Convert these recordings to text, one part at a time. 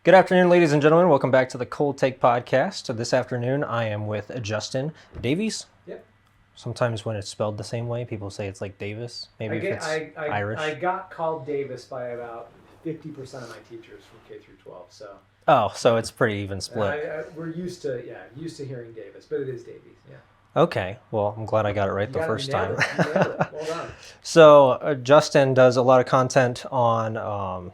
Good afternoon, ladies and gentlemen. Welcome back to the Cold Take Podcast. This afternoon, I am with Justin Davies. Yep. Sometimes when it's spelled the same way, people say it's like Davis. Maybe if it's Irish. I got called Davis by about 50% of my teachers from K through 12. So so it's pretty even split. we're used to hearing Davis, but it is Davies. Yeah. Okay. Well, I'm glad I got it right the first time. You nailed it. Well done. So Justin does a lot of content on.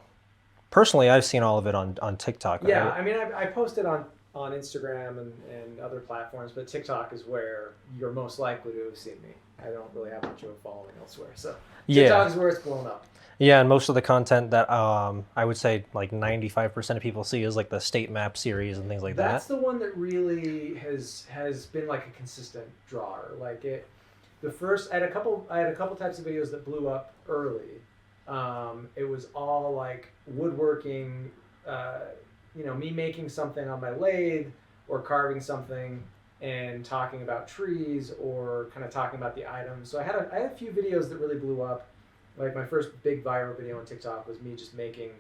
Personally, I've seen all of it on TikTok. Yeah, Right? I mean, I posted on Instagram and other platforms, but TikTok is where you're most likely to have seen me. I don't really have much of a following elsewhere, so TikTok is where it's blown up. Yeah, and most of the content that I would say like 95% of people see is like the state map series and things like that. That's the one that really has been like a consistent drawer. Like I had a couple types of videos that blew up early. It was all like woodworking, me making something on my lathe or carving something and talking about trees or kind of talking about the items. So I had a few videos that really blew up. Like my first big viral video on TikTok was me just making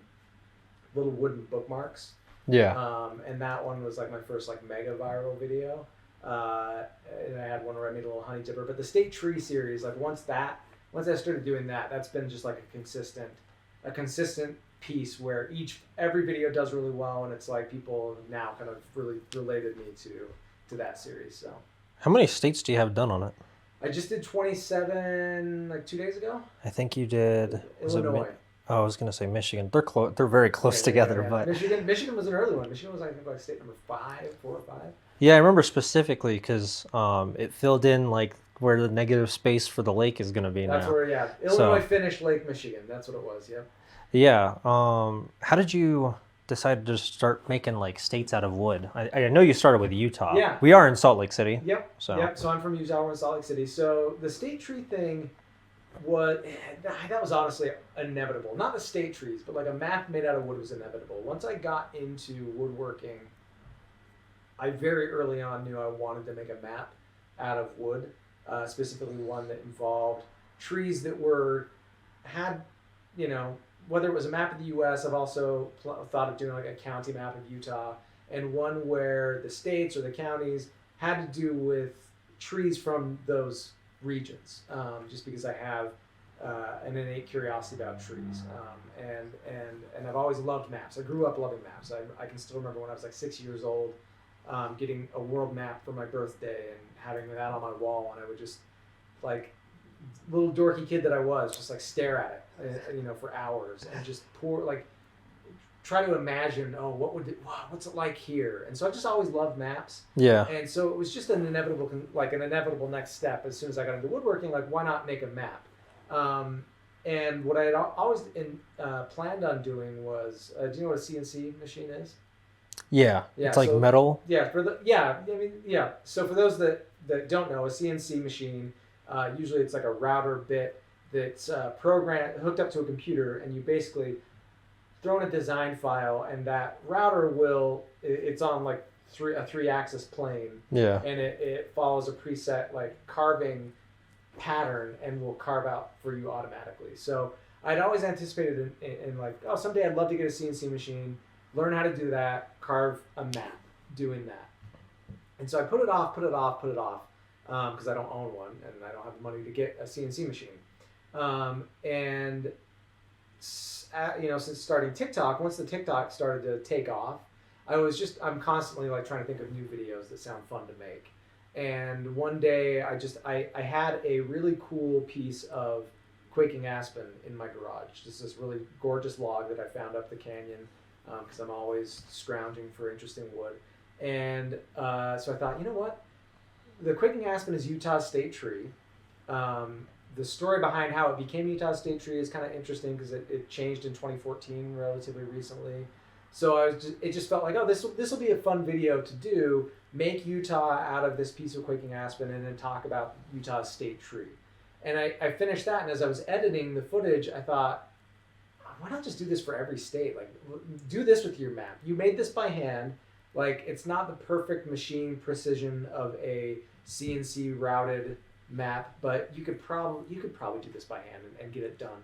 little wooden bookmarks. Yeah. And that one was like my first like mega viral video. And I had one where I made a little honey dipper. But the state tree series, like once I started doing that, that's been just like a consistent piece where every video does really well, and it's like people now kind of really related me to that series. So How many states do you have done on it? I just did 27 like 2 days ago. I think you did. Illinois. I was gonna say Michigan. They're very close together, yeah. but Michigan was an early one. Michigan was I think like state number 4 or 5. Yeah, I remember specifically because it filled in like where the negative space for the lake is gonna be That's now. where Illinois finished Lake Michigan. That's what it was. Yep. Yeah. How did you decide to start making like states out of wood? I know you started with Utah. Yeah. We are in Salt Lake City. Yep. So I'm from Utah. We're in Salt Lake City. So the state tree thing that was honestly inevitable. Not the state trees, but like a map made out of wood was inevitable. Once I got into woodworking, I very early on knew I wanted to make a map out of wood, specifically one that involved trees that had, whether it was a map of the U.S., I've also thought of doing like a county map of Utah, and one where the states or the counties had to do with trees from those regions, just because I have an innate curiosity about trees, and I've always loved maps. I grew up loving maps. I can still remember when I was like 6 years old, getting a world map for my birthday and having that on my wall, and I would just like little dorky kid that I was, just like stare at it, for hours and just try to imagine, what's it like here? And so I just always loved maps. Yeah. And so it was just an inevitable next step. As soon as I got into woodworking, like why not make a map? And what I had always planned on doing was, do you know what a CNC machine is? Yeah. It's like metal. Yeah. So for those that don't know, a CNC machine, usually it's like a router bit that's hooked up to a computer, and you basically throw in a design file, and that router it's on like a 3-axis plane. Yeah. And it follows a preset like carving pattern and will carve out for you automatically. So I'd always anticipated in like, someday I'd love to get a CNC machine, learn how to do that, carve a map doing that. And so I put it off, because I don't own one and I don't have the money to get a CNC machine. Since starting TikTok, once the TikTok started to take off, I'm constantly like trying to think of new videos that sound fun to make. And one day I had a really cool piece of quaking aspen in my garage. Just this really gorgeous log that I found up the canyon, because I'm always scrounging for interesting wood. And so I thought, you know what? The quaking aspen is Utah's state tree. The story behind how it became Utah's state tree is kind of interesting because it changed in 2014, relatively recently. So it just felt like, this will be a fun video to do. Make Utah out of this piece of quaking aspen and then talk about Utah's state tree. And I finished that, and as I was editing the footage, I thought, why not just do this for every state? Like, do this with your map. You made this by hand. Like, it's not the perfect machine precision of a CNC routed map, but you could probably do this by hand and get it done.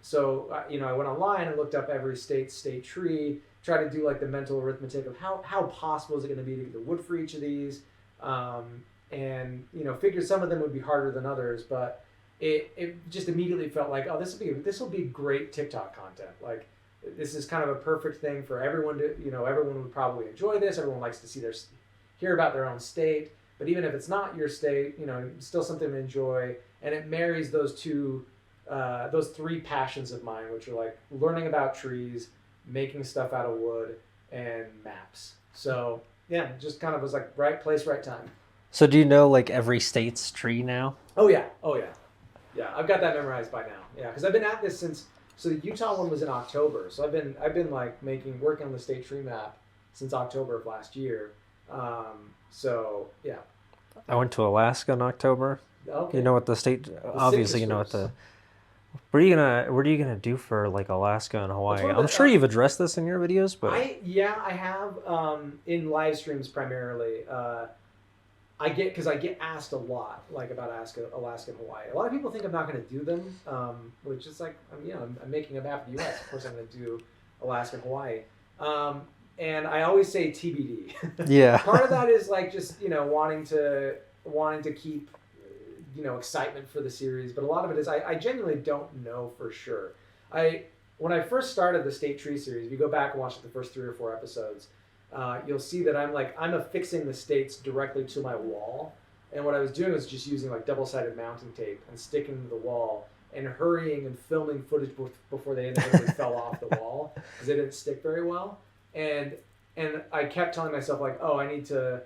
So I went online and looked up every state tree, try to do like the mental arithmetic of how possible is it going to be to get the wood for each of these, and figured some of them would be harder than others, but it just immediately felt like, oh, this will be great TikTok content. Like, this is kind of a perfect thing for everyone to, everyone would probably enjoy this. Everyone likes to hear about their own state, but even if it's not your state, still something to enjoy. And it marries those three passions of mine, which are like learning about trees, making stuff out of wood, and maps. So yeah, just kind of was like right place, right time. So do you know like every state's tree now? Oh yeah. Yeah, I've got that memorized by now. Yeah, because I've been at this since. So the Utah one was in October. So I've been like working on the state tree map since October of last year. So yeah. I went to Alaska in October. Okay. You know what the state? Obviously, you know what the. What are you gonna do for like Alaska and Hawaii? I'm sure you've addressed this in your videos, but I have in live streams primarily. I get asked a lot like about Alaska and Hawaii. A lot of people think I'm not going to do them, which is like I'm making a map of the U.S. Of course, I'm going to do Alaska and Hawaii, and I always say TBD. Yeah. Part of that is like just wanting to keep excitement for the series, but a lot of it is I genuinely don't know for sure. When I first started the State Tree series, if you go back and watch the first 3 or 4 episodes, you'll see that I'm affixing the states directly to my wall, and what I was doing was just using like double-sided mounting tape and sticking to the wall and hurrying and filming footage before they inevitably fell off the wall because they didn't stick very well, and I kept telling myself like, oh, I need to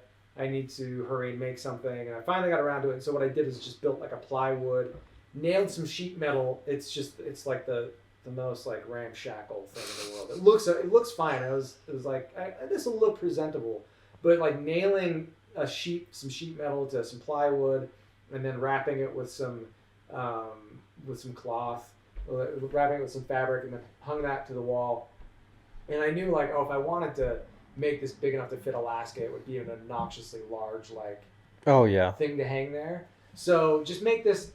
hurry and make something, and I finally got around to it. And so what I did is just built like a plywood, nailed some sheet metal. It's like the most like ramshackle thing in the world. It looks fine. It was like this will look presentable, but like nailing some sheet metal to some plywood, and then wrapping it with some cloth, wrapping it with some fabric, and then hung that to the wall. And I knew like, oh, if I wanted to make this big enough to fit Alaska, it would be an obnoxiously large thing to hang there. So just make this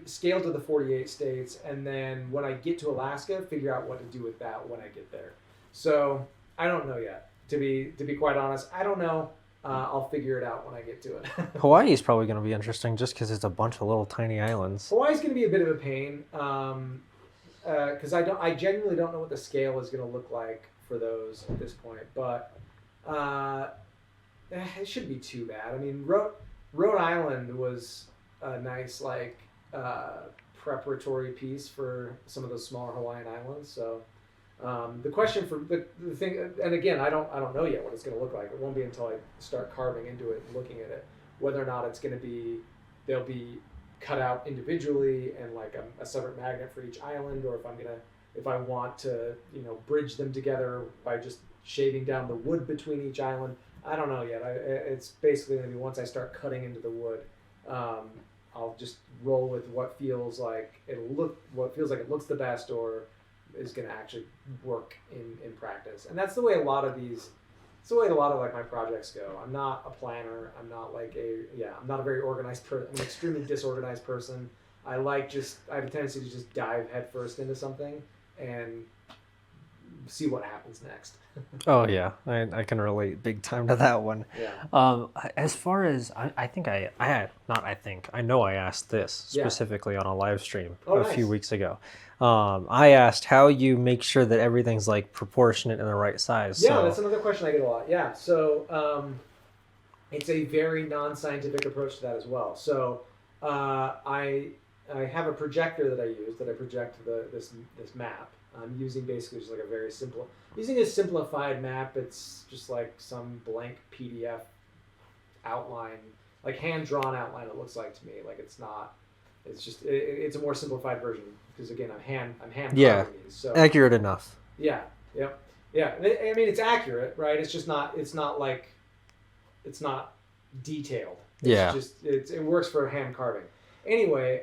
scale to the 48 states, and then when I get to Alaska, figure out what to do with that when I get there. So I don't know yet. To be quite honest, I don't know. I'll figure it out when I get to it. Hawaii is probably going to be interesting just because it's a bunch of little tiny islands. Hawaii's going to be a bit of a pain because I genuinely don't know what the scale is going to look like for those at this point, but it shouldn't be too bad. I mean, Rhode Island was a nice preparatory piece for some of those smaller Hawaiian islands. So the question for the thing, and again, I don't know yet what it's going to look like. It won't be until I start carving into it and looking at it whether or not it's going to be they'll be cut out individually and like a separate magnet for each island, or if I want to bridge them together by just shaving down the wood between each island. I don't know yet. It's basically going to be once I start cutting into the wood. I'll just roll with what feels like it looks the best or is going to actually work in practice. And that's the way a lot of like my projects go. I'm not a planner. I'm not I'm not a very organized person. I'm an extremely disorganized person. I have a tendency to just dive headfirst into something and see what happens next. Oh yeah, I can relate big time to that one. Yeah. As far as I know I asked this specifically on a live stream a few weeks ago. I asked how you make sure that everything's like proportionate and the right size. Yeah, that's another question I get a lot. Yeah, so it's a very non-scientific approach to that as well. So I have a projector that I use that I project this map. I'm using basically just like using a simplified map. It's just like some blank PDF outline, like hand-drawn outline it looks like to me. Like it's a more simplified version because again, I'm hand carving these. So accurate enough. Yeah. Yep. Yeah. I mean, it's accurate, right? It's not detailed. It works for hand carving. Anyway,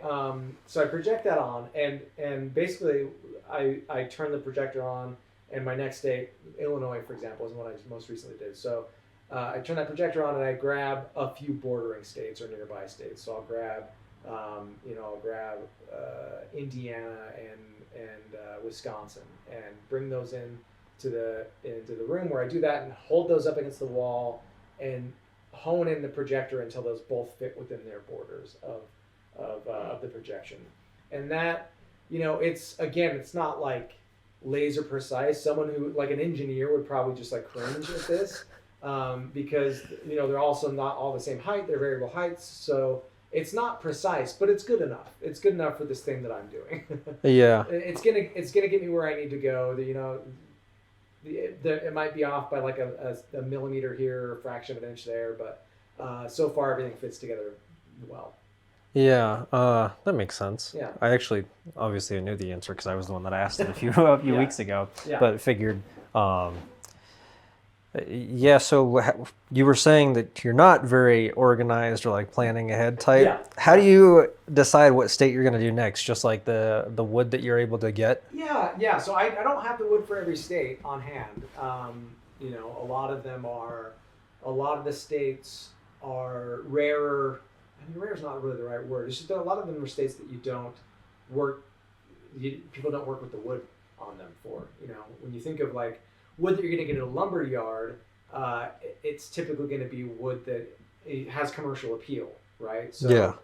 so I project that on, and basically I turn the projector on, and my next state, Illinois, for example, is what I most recently did. So I turn that projector on, and I grab a few bordering states or nearby states. So I'll grab, Indiana and Wisconsin, and bring those in into the room where I do that and hold those up against the wall and hone in the projector until those both fit within their borders of the projection. And that, it's not like laser precise. Someone who, like an engineer, would probably just like cringe at this, because they're also not all the same height. They're variable heights, so it's not precise, but it's good enough. It's good enough for this thing that I'm doing. Yeah. It's gonna get me where I need to go. It might be off by like a millimeter here, or a fraction of an inch there, but so far everything fits together well. Yeah, that makes sense. Yeah. I actually, obviously, I knew the answer because I was the one that asked it a few Yeah. weeks ago. Yeah. But figured, yeah. So you were saying that you're not very organized or like planning ahead type. Yeah. How do you decide what state you're going to do next? Just like the wood that you're able to get? Yeah. So I don't have the wood for every state on hand. A lot of the states are rarer. I mean, rare is not really the right word. It's just that a lot of them are states that people don't work with the wood on them for. When you think of like wood that you're going to get in a lumber yard, it's typically going to be wood that it has commercial appeal, right? So Yeah.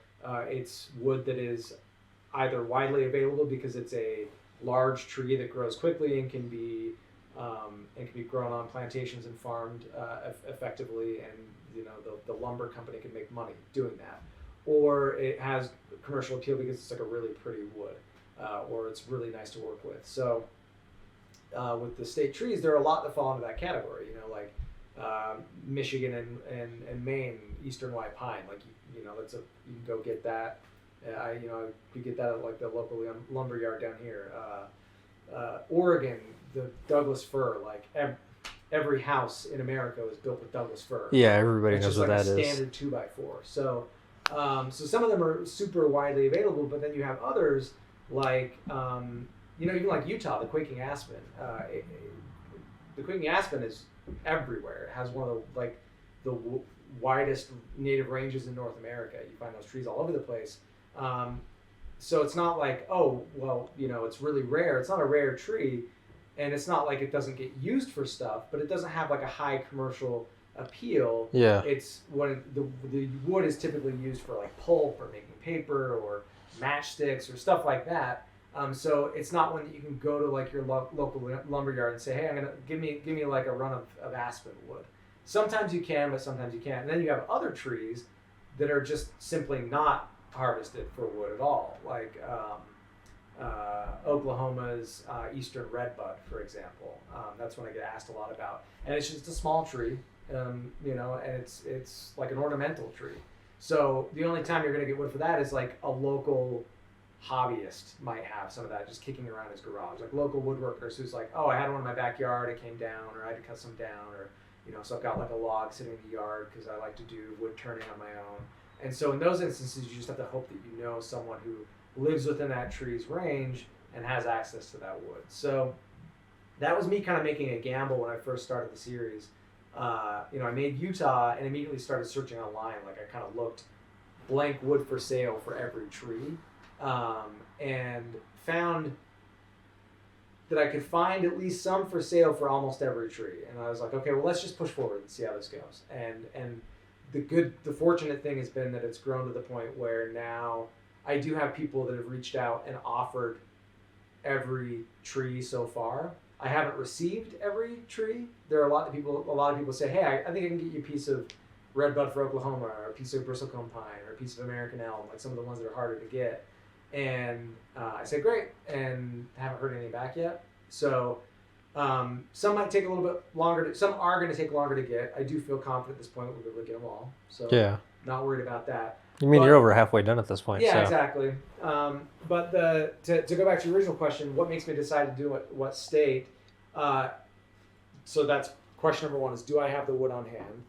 it's wood that is either widely available because it's a large tree that grows quickly and can be grown on plantations and farmed effectively, and the lumber company can make money doing that. Or it has commercial appeal because it's like a really pretty wood, or it's really nice to work with. So with the state trees, there are a lot that fall into that category. Like Michigan and Maine, eastern white pine. Like you can go get that. You get that at like the local lumber yard down here. Oregon, the Douglas fir. Like every house in America is built with Douglas fir. Yeah, everybody knows what that is. It's just like a standard 2x4. So some of them are super widely available, but then you have others like even like Utah, the quaking aspen. The quaking aspen is everywhere. It has one of the widest native ranges in North America. You find those trees all over the place. So it's not like, it's really rare. It's not a rare tree, and it's not like it doesn't get used for stuff, but it doesn't have like a high commercial appeal. Yeah. It's when the wood is typically used for like pulp or making paper or matchsticks or stuff like that. So it's not one that you can go to like your local lumber yard and say, hey, I'm gonna give me like a run of aspen wood. Sometimes you can, but sometimes you can't. And then you have other trees that are just simply not harvested for wood at all, like Oklahoma's eastern redbud, for example. That's one I get asked a lot about, and it's just a small tree, and it's like an ornamental tree. So the only time you're going to get wood for that is like a local hobbyist might have some of that just kicking around his garage, like local woodworkers who's like, oh, I had one in my backyard, it came down, or I had to cut some down, or so I've got like a log sitting in the yard because I like to do wood turning on my own. And so in those instances, you just have to hope that you know someone who lives within that tree's range and has access to that wood. So that was me kind of making a gamble when I first started the series. I made Utah and immediately started searching online. Like I kind of looked blank wood for sale for every tree, and found that I could find at least some for sale for almost every tree. And I was like, okay, well, let's just push forward and see how this goes. And the fortunate thing has been that it's grown to the point where now I do have people that have reached out and offered every tree so far. I haven't received every tree. There are a lot of people say, hey, I think I can get you a piece of redbud for Oklahoma, or a piece of bristlecone pine, or a piece of American elm, like some of the ones that are harder to get. And I say, great, and haven't heard anything back yet. So some might take a little bit longer. Some are going to take longer to get. I do feel confident at this point we'll be able to get them all. So yeah, not worried about that. You're over halfway done at this point. Yeah, so. Exactly. But to go back to your original question, what makes me decide to do what state? So that's question number one: is do I have the wood on hand?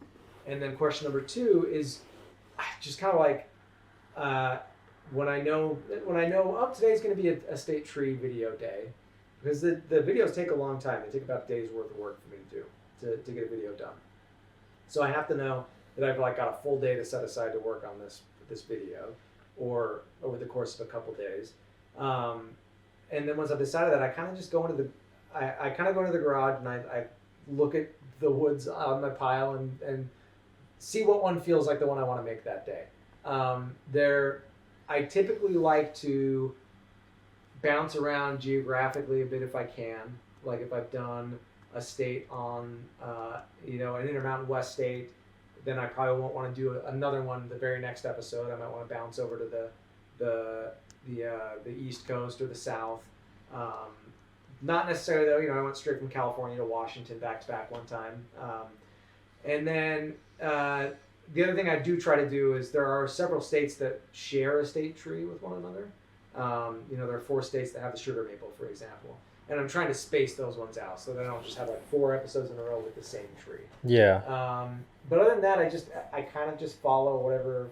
And then question number two is just kind of like when I know today's going to be a state tree video day, because the videos take a long time. They take about a day's worth of work for me to do to get a video done. So I have to know that I've got a full day to set aside to work on this video, or over the course of a couple days. And then once I've decided that, I kind of just go into I kind of go to the garage and I look at the woods on my pile and see what one feels like the one I want to make that day. I typically like to bounce around geographically a bit if I can. Like if I've done a state on, an Intermountain West state, then I probably won't want to do another one the very next episode. I might want to bounce over to the East Coast or the South. Not necessarily though. I went straight from California to Washington back to back one time, and then the other thing I do try to do is there are several states that share a state tree with one another. There are 4 states that have the sugar maple, for example. And I'm trying to space those ones out so that I don't just have like 4 episodes in a row with the same tree. Yeah. But other than that, I kind of just follow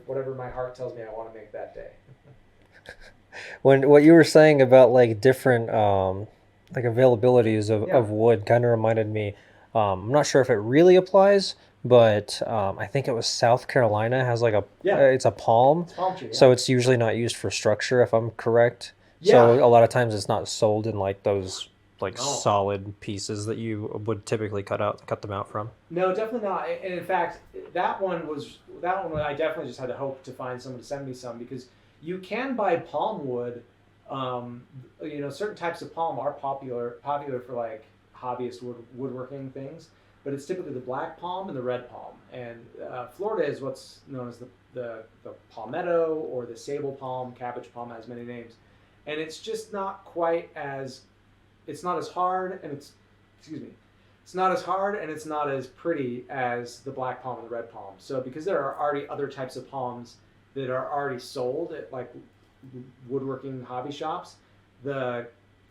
whatever my heart tells me I want to make that day. What you were saying about like different like availabilities of wood kind of reminded me. I'm not sure if it really applies, but I think it was South Carolina has like it's a palm. It's palm tree. Yeah. So it's usually not used for structure, if I'm correct. Yeah. So a lot of times it's not sold in like those solid pieces that you would typically cut them out from. No, definitely not. And in fact, that one I definitely just had to hope to find someone to send me some, because you can buy palm wood. Certain types of palm are popular for like hobbyist woodworking things, but it's typically the black palm and the red palm. And Florida is what's known as the palmetto or the sable palm. Cabbage palm has many names. And it's just not quite it's not as hard and it's not as pretty as the black palm and the red palm. So because there are already other types of palms that are already sold at like woodworking hobby shops, the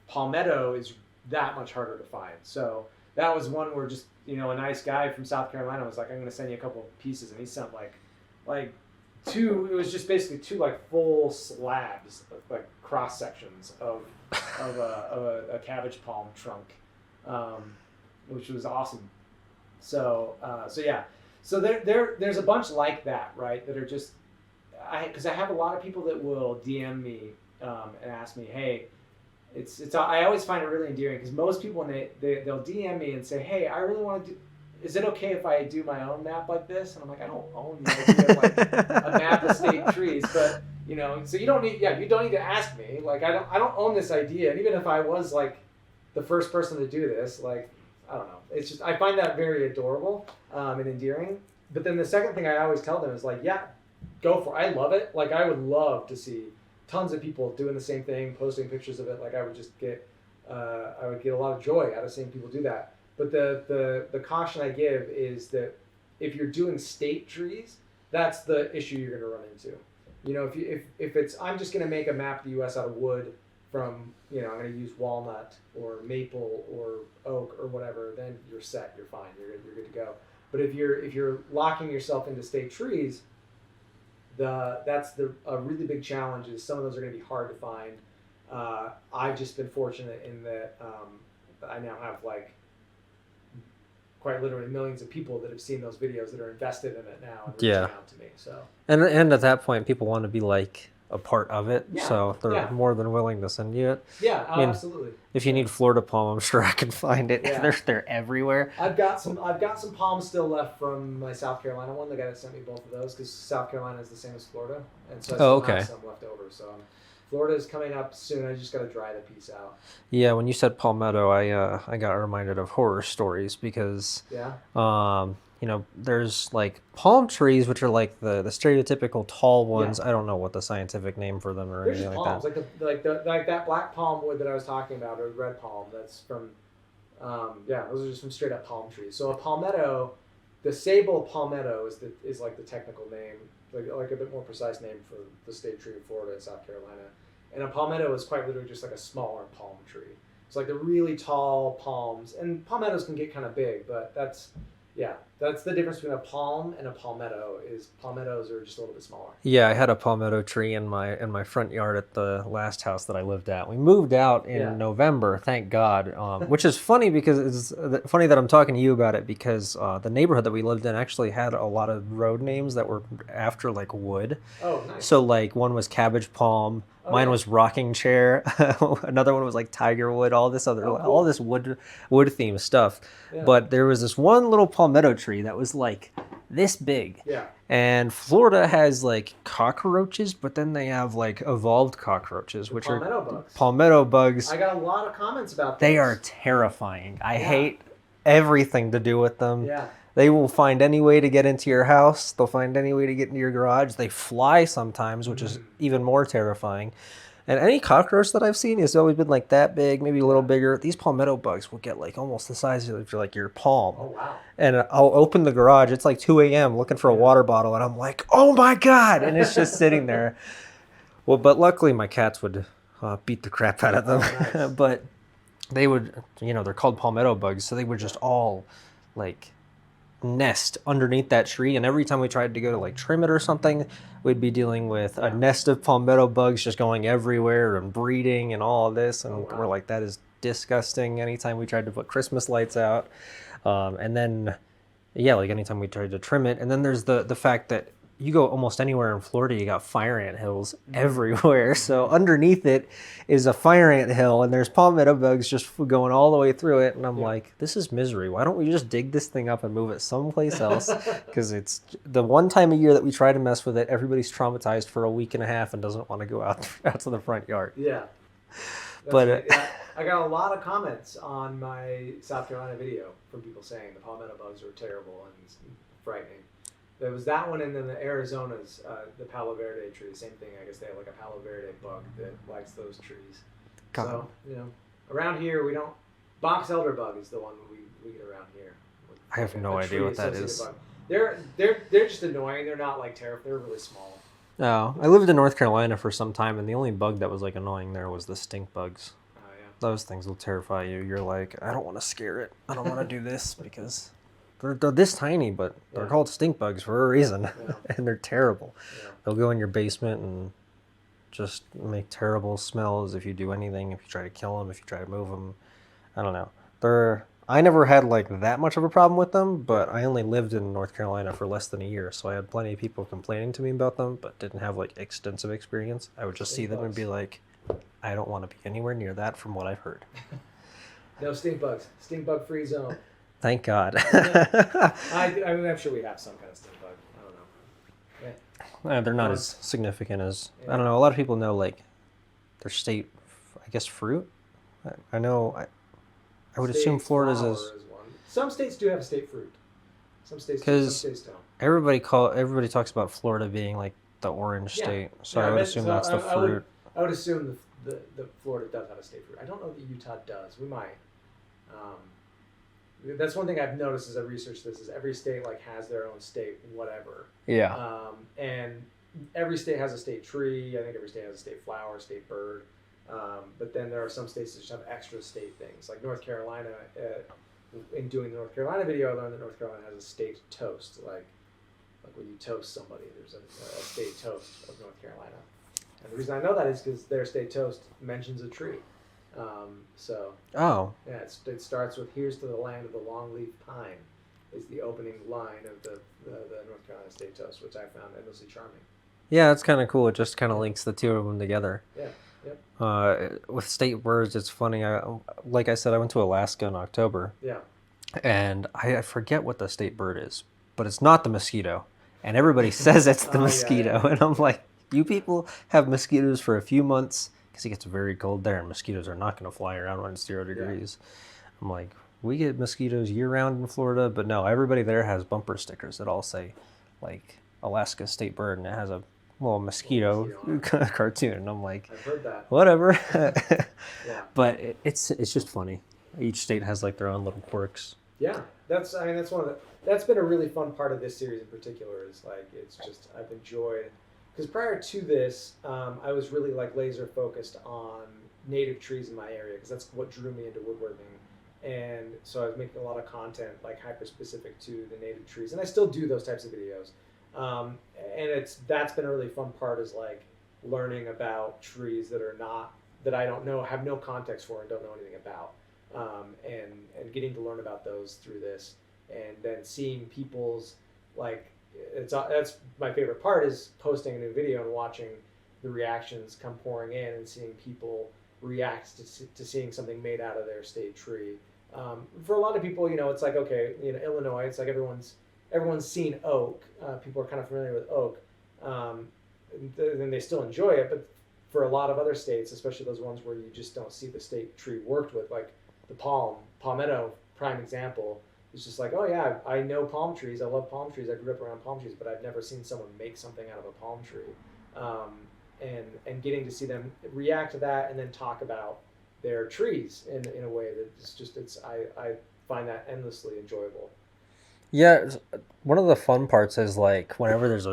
palmetto is that much harder to find. So that was one where just, a nice guy from South Carolina was like, I'm going to send you a couple of pieces. And he sent like 2, it was just basically 2 like full slabs, like cross sections of a cabbage palm trunk, which was awesome. So yeah, so there's a bunch like that, right? That are just, because I have a lot of people that will DM me and ask me, hey, I always find it really endearing, because most people when they'll DM me and say, hey, I really want to do. Is it okay if I do my own map like this? And I'm like, I don't own the idea of like a map of state trees, but so you don't need to ask me. Like I don't own this idea, and even if I was like the first person to do this, like I don't know, it's just I find that very adorable and endearing. But then the second thing I always tell them is like, yeah, go for it. I love it. Like I would love to see tons of people doing the same thing, posting pictures of it. Like I would just get a lot of joy out of seeing people do that. But the caution I give is that if you're doing state trees, that's the issue you're going to run into. If it's I'm just going to make a map of the U.S. out of wood from I'm going to use walnut or maple or oak or whatever, then you're set. You're fine. You're good to go. But if you're locking yourself into state trees, that's a really big challenge. Is some of those are going to be hard to find. I've just been fortunate in that I now have like quite literally millions of people that have seen those videos that are invested in it now and reaching out to me. So and at that point, people want to be like a part of it, so they're more than willing to send you it. Yeah, absolutely. If you need Florida palm, I'm sure I can find it. Yeah. They're everywhere. I've got some palms still left from my South Carolina one. The guy that sent me both of those, because South Carolina is the same as Florida, and so I still have some left over. So Florida is coming up soon. I just got to dry the piece out. Yeah, when you said palmetto, I got reminded of horror stories because there's like palm trees, which are like the stereotypical tall ones. Yeah. I don't know what the scientific name for them or anything like palms, that. Like that black palm wood that I was talking about, or red palm. That's from those are just from straight up palm trees. So a palmetto, the sable palmetto is like the technical name, like a bit more precise name for the state tree of Florida and South Carolina. And a palmetto is quite literally just like a smaller palm tree. It's like the really tall palms, and palmettos can get kind of big, but that's the difference between a palm and a palmetto. Is palmettos are just a little bit smaller. Yeah, I had a palmetto tree in my front yard at the last house that I lived at. We moved out in November, thank God, which is funny because it's funny that I'm talking to you about it, because the neighborhood that we lived in actually had a lot of road names that were after like wood. Oh, nice. So like one was cabbage palm. Oh, Mine yeah. was rocking chair. Another one was like tiger wood. All this other, Oh, cool. all this wood themed stuff. Yeah. But there was this one little palmetto tree that was like this big. Yeah. And Florida has like cockroaches, but then they have like evolved cockroaches, which palmetto are bugs. palmetto bugs. I got a lot of comments about They those. are terrifying. I Yeah. hate everything to do with them. Yeah. They will find any way to get into your house. They'll find any way to get into your garage. They fly sometimes, which is even more terrifying. And any cockroach that I've seen has always been like that big, maybe a little bigger. These palmetto bugs will get like almost the size of like your palm. Oh, wow. And I'll open the garage. It's like 2 a.m. looking for a water bottle, and I'm like, oh my God. And it's just sitting there. Well, but luckily my cats would beat the crap out of them. Oh, nice. But they would, they're called palmetto bugs. So they would just all like nest underneath that tree, and every time we tried to go to like trim it or something, we'd be dealing with a nest of palmetto bugs just going everywhere and breeding and all of this, and we're like, that is disgusting. Anytime we tried to put Christmas lights out, and then like anytime we tried to trim it. And then there's the fact that you go almost anywhere in Florida, you got fire ant hills everywhere. So underneath it is a fire ant hill, and there's palmetto bugs just going all the way through it. And I'm like, this is misery. Why don't we just dig this thing up and move it someplace else? Because it's the one time a year that we try to mess with it, everybody's traumatized for a week and a half and doesn't want to go out to the front yard. Yeah. But I got a lot of comments on my South Carolina video from people saying the palmetto bugs are terrible and frightening. There was that one, and then the Arizona's, the Palo Verde tree, same thing. I guess they have like a Palo Verde bug that likes those trees. God. So, around here we don't, box elder bug is the one we get around here. I have no idea what that is. Bug. They're just annoying. They're not like terrible. They're really small. No, I lived in North Carolina for some time, and the only bug that was like annoying there was the stink bugs. Oh, yeah. Those things will terrify you. You're like, I don't want to scare it. I don't want to do this because they're this tiny, but they're called stink bugs for a reason, and they're terrible. Yeah. They'll go in your basement and just make terrible smells if you do anything, if you try to kill them, if you try to move them. I don't know. I never had like that much of a problem with them, but I only lived in North Carolina for less than a year, so I had plenty of people complaining to me about them, but didn't have like extensive experience. I would just see them and be like, I don't want to be anywhere near that from what I've heard. No stink bugs. Stink bug free zone. Thank God. I'm sure we have some kind of stink bug. I don't know. Yeah. They're not as significant as, I don't know, a lot of people know like their state, I guess, fruit. I know, I would assume Florida's is one. Some states do have a state fruit. Some states do, some states don't. Everybody talks about Florida being like the orange state, so I would assume that's the fruit. I would assume the Florida does have a state fruit. I don't know that Utah does. We might. That's one thing I've noticed as I research this is every state like has their own state whatever. Yeah. And every state has a state tree. I think every state has a state flower, state bird. But then there are some states that just have extra state things. Like North Carolina, in doing the North Carolina video, I learned that North Carolina has a state toast. Like when you toast somebody, there's a state toast of North Carolina. And the reason I know that is because their state toast mentions a tree. Yeah, it starts with "Here's to the land of the longleaf pine," is the opening line of the North Carolina state toast, which I found endlessly charming. Yeah, it's kind of cool. It just kind of links the two of them together. Yeah. Yep. With state birds, it's funny. Like I said, I went to Alaska in October. Yeah. And I forget what the state bird is, but it's not the mosquito. And everybody says it's the mosquito. Yeah. And I'm like, you people have mosquitoes for a few months because it gets very cold there, and mosquitoes are not going to fly around when it's 0 degrees. Yeah. I'm like, we get mosquitoes year-round in Florida, but no, everybody there has bumper stickers that all say, like, Alaska state bird, and it has a little mosquito cartoon. And I'm like, I've heard that. Whatever. Yeah. But it's just funny. Each state has like their own little quirks. Yeah, that's been a really fun part of this series in particular. Is like it's just I've enjoyed because prior to this, I was really like laser focused on native trees in my area because that's what drew me into woodworking, and so I was making a lot of content like hyper specific to the native trees, and I still do those types of videos. And that's been a really fun part is like learning about trees that I don't know, have no context for, and don't know anything about. And getting to learn about those through this, and then seeing people's that's my favorite part is posting a new video and watching the reactions come pouring in and seeing people react to seeing something made out of their state tree. For a lot of people, it's like, okay, Illinois, it's like everyone's seen oak. People are kind of familiar with oak. Then they still enjoy it, but for a lot of other states, especially those ones where you just don't see the state tree worked with, like the palmetto, prime example, it's just like, oh yeah, I know palm trees, I love palm trees, I grew up around palm trees, but I've never seen someone make something out of a palm tree. And getting to see them react to that and then talk about their trees in a way that I find that endlessly enjoyable. Yeah, one of the fun parts is like whenever there's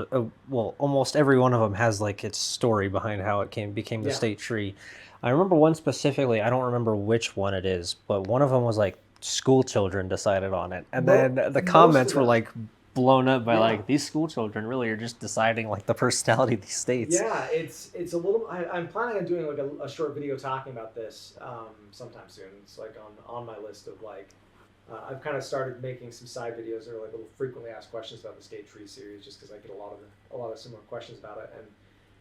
well, almost every one of them has like its story behind how it became the Yeah. state tree. I remember one specifically. I don't remember which one it is, but one of them was like school children decided on it, and then the Most of comments were them. like blown up by Yeah. like these school children really are just deciding like the personality of these states. Yeah, it's a little. I'm planning on doing like a short video talking about this sometime soon. It's like on my list of like. I've kind of started making some side videos that are like little frequently asked questions about the state tree series, just because I get a lot of similar questions about it,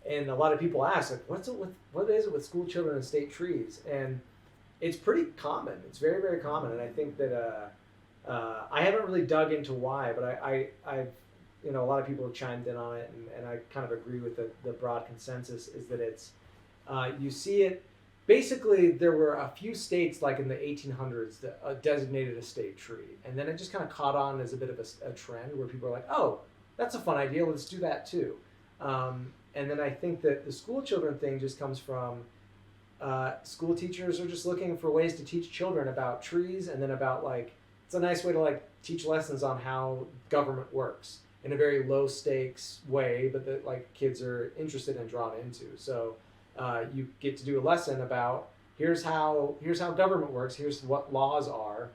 and a lot of people ask like, what is it with school children and state trees? And it's pretty common. It's very, very common, and I think that I haven't really dug into why, but I've a lot of people have chimed in on it, and I kind of agree with the broad consensus is that it's you see it. Basically, there were a few states like in the 1800s that designated a state tree, and then it just kind of caught on as a bit of a trend where people are like, "Oh, that's a fun idea. Let's do that too." And then I think that the school children thing just comes from school teachers are just looking for ways to teach children about trees, and then about like it's a nice way to like teach lessons on how government works in a very low stakes way, but that like kids are interested and drawn into. So. You get to do a lesson about here's how government works. Here's what laws are.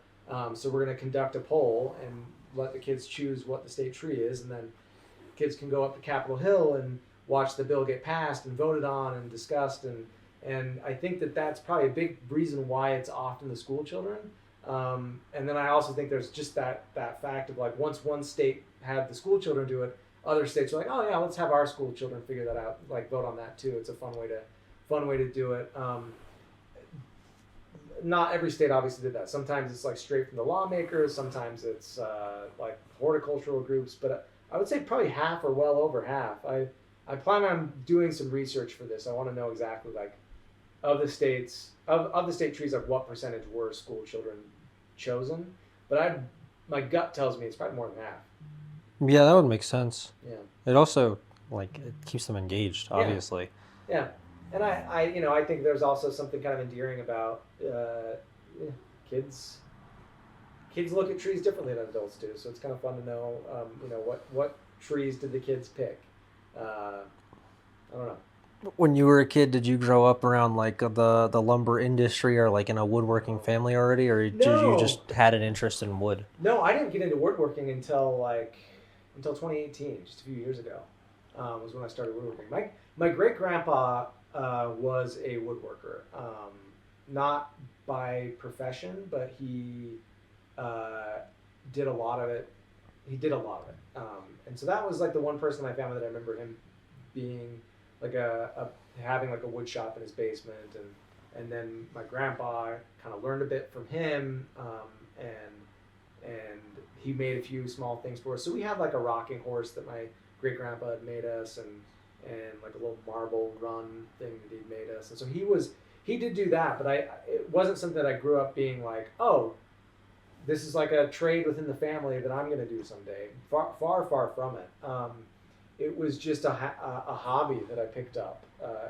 So we're going to conduct a poll and let the kids choose what the state tree is, and then kids can go up to Capitol Hill and watch the bill get passed and voted on and discussed. And I think that that's probably a big reason why it's often the school children. And then I also think there's just that fact of like once one state had the school children do it, other states are like, oh yeah, let's have our school children figure that out, like vote on that too. It's a fun way to do it. Not every state obviously did that. Sometimes it's like straight from the lawmakers. Sometimes it's like horticultural groups. But I would say probably half or well over half. I plan on doing some research for this. I want to know exactly like of the states of the state trees, like what percentage were school children chosen. But my gut tells me it's probably more than half. Yeah, that would make sense. Yeah. It also like it keeps them engaged, obviously. Yeah. And I think there's also something kind of endearing about kids. Kids look at trees differently than adults do, so it's kind of fun to know. What trees did the kids pick? I don't know. When you were a kid, did you grow up around like the lumber industry or like in a woodworking family already, or did you just had an interest in wood? No, I didn't get into woodworking until 2018, just a few years ago. Was when I started woodworking. My great grandpa was a woodworker, not by profession, but he did a lot of it. And so that was like the one person in my family that I remember him being like having like a wood shop in his basement, and then my grandpa kind of learned a bit from him, and he made a few small things for us. So we had like a rocking horse that my great grandpa had made us, and like a little marble run thing that he'd made us. And so he did do that, but it wasn't something that I grew up being like, oh, this is like a trade within the family that I'm going to do someday. Far, far, far from it. It was just a hobby that I picked up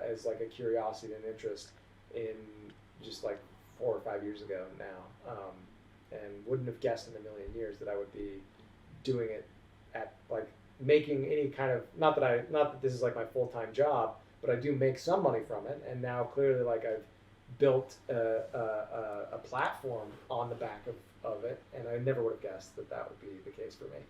as like a curiosity and interest in just like 4 or 5 years ago now, and wouldn't have guessed in a million years that I would be doing it at like making any kind of not that this is like my full-time job, but I do make some money from it, and now clearly like I've built a platform on the back of it, and I never would have guessed that would be the case for me.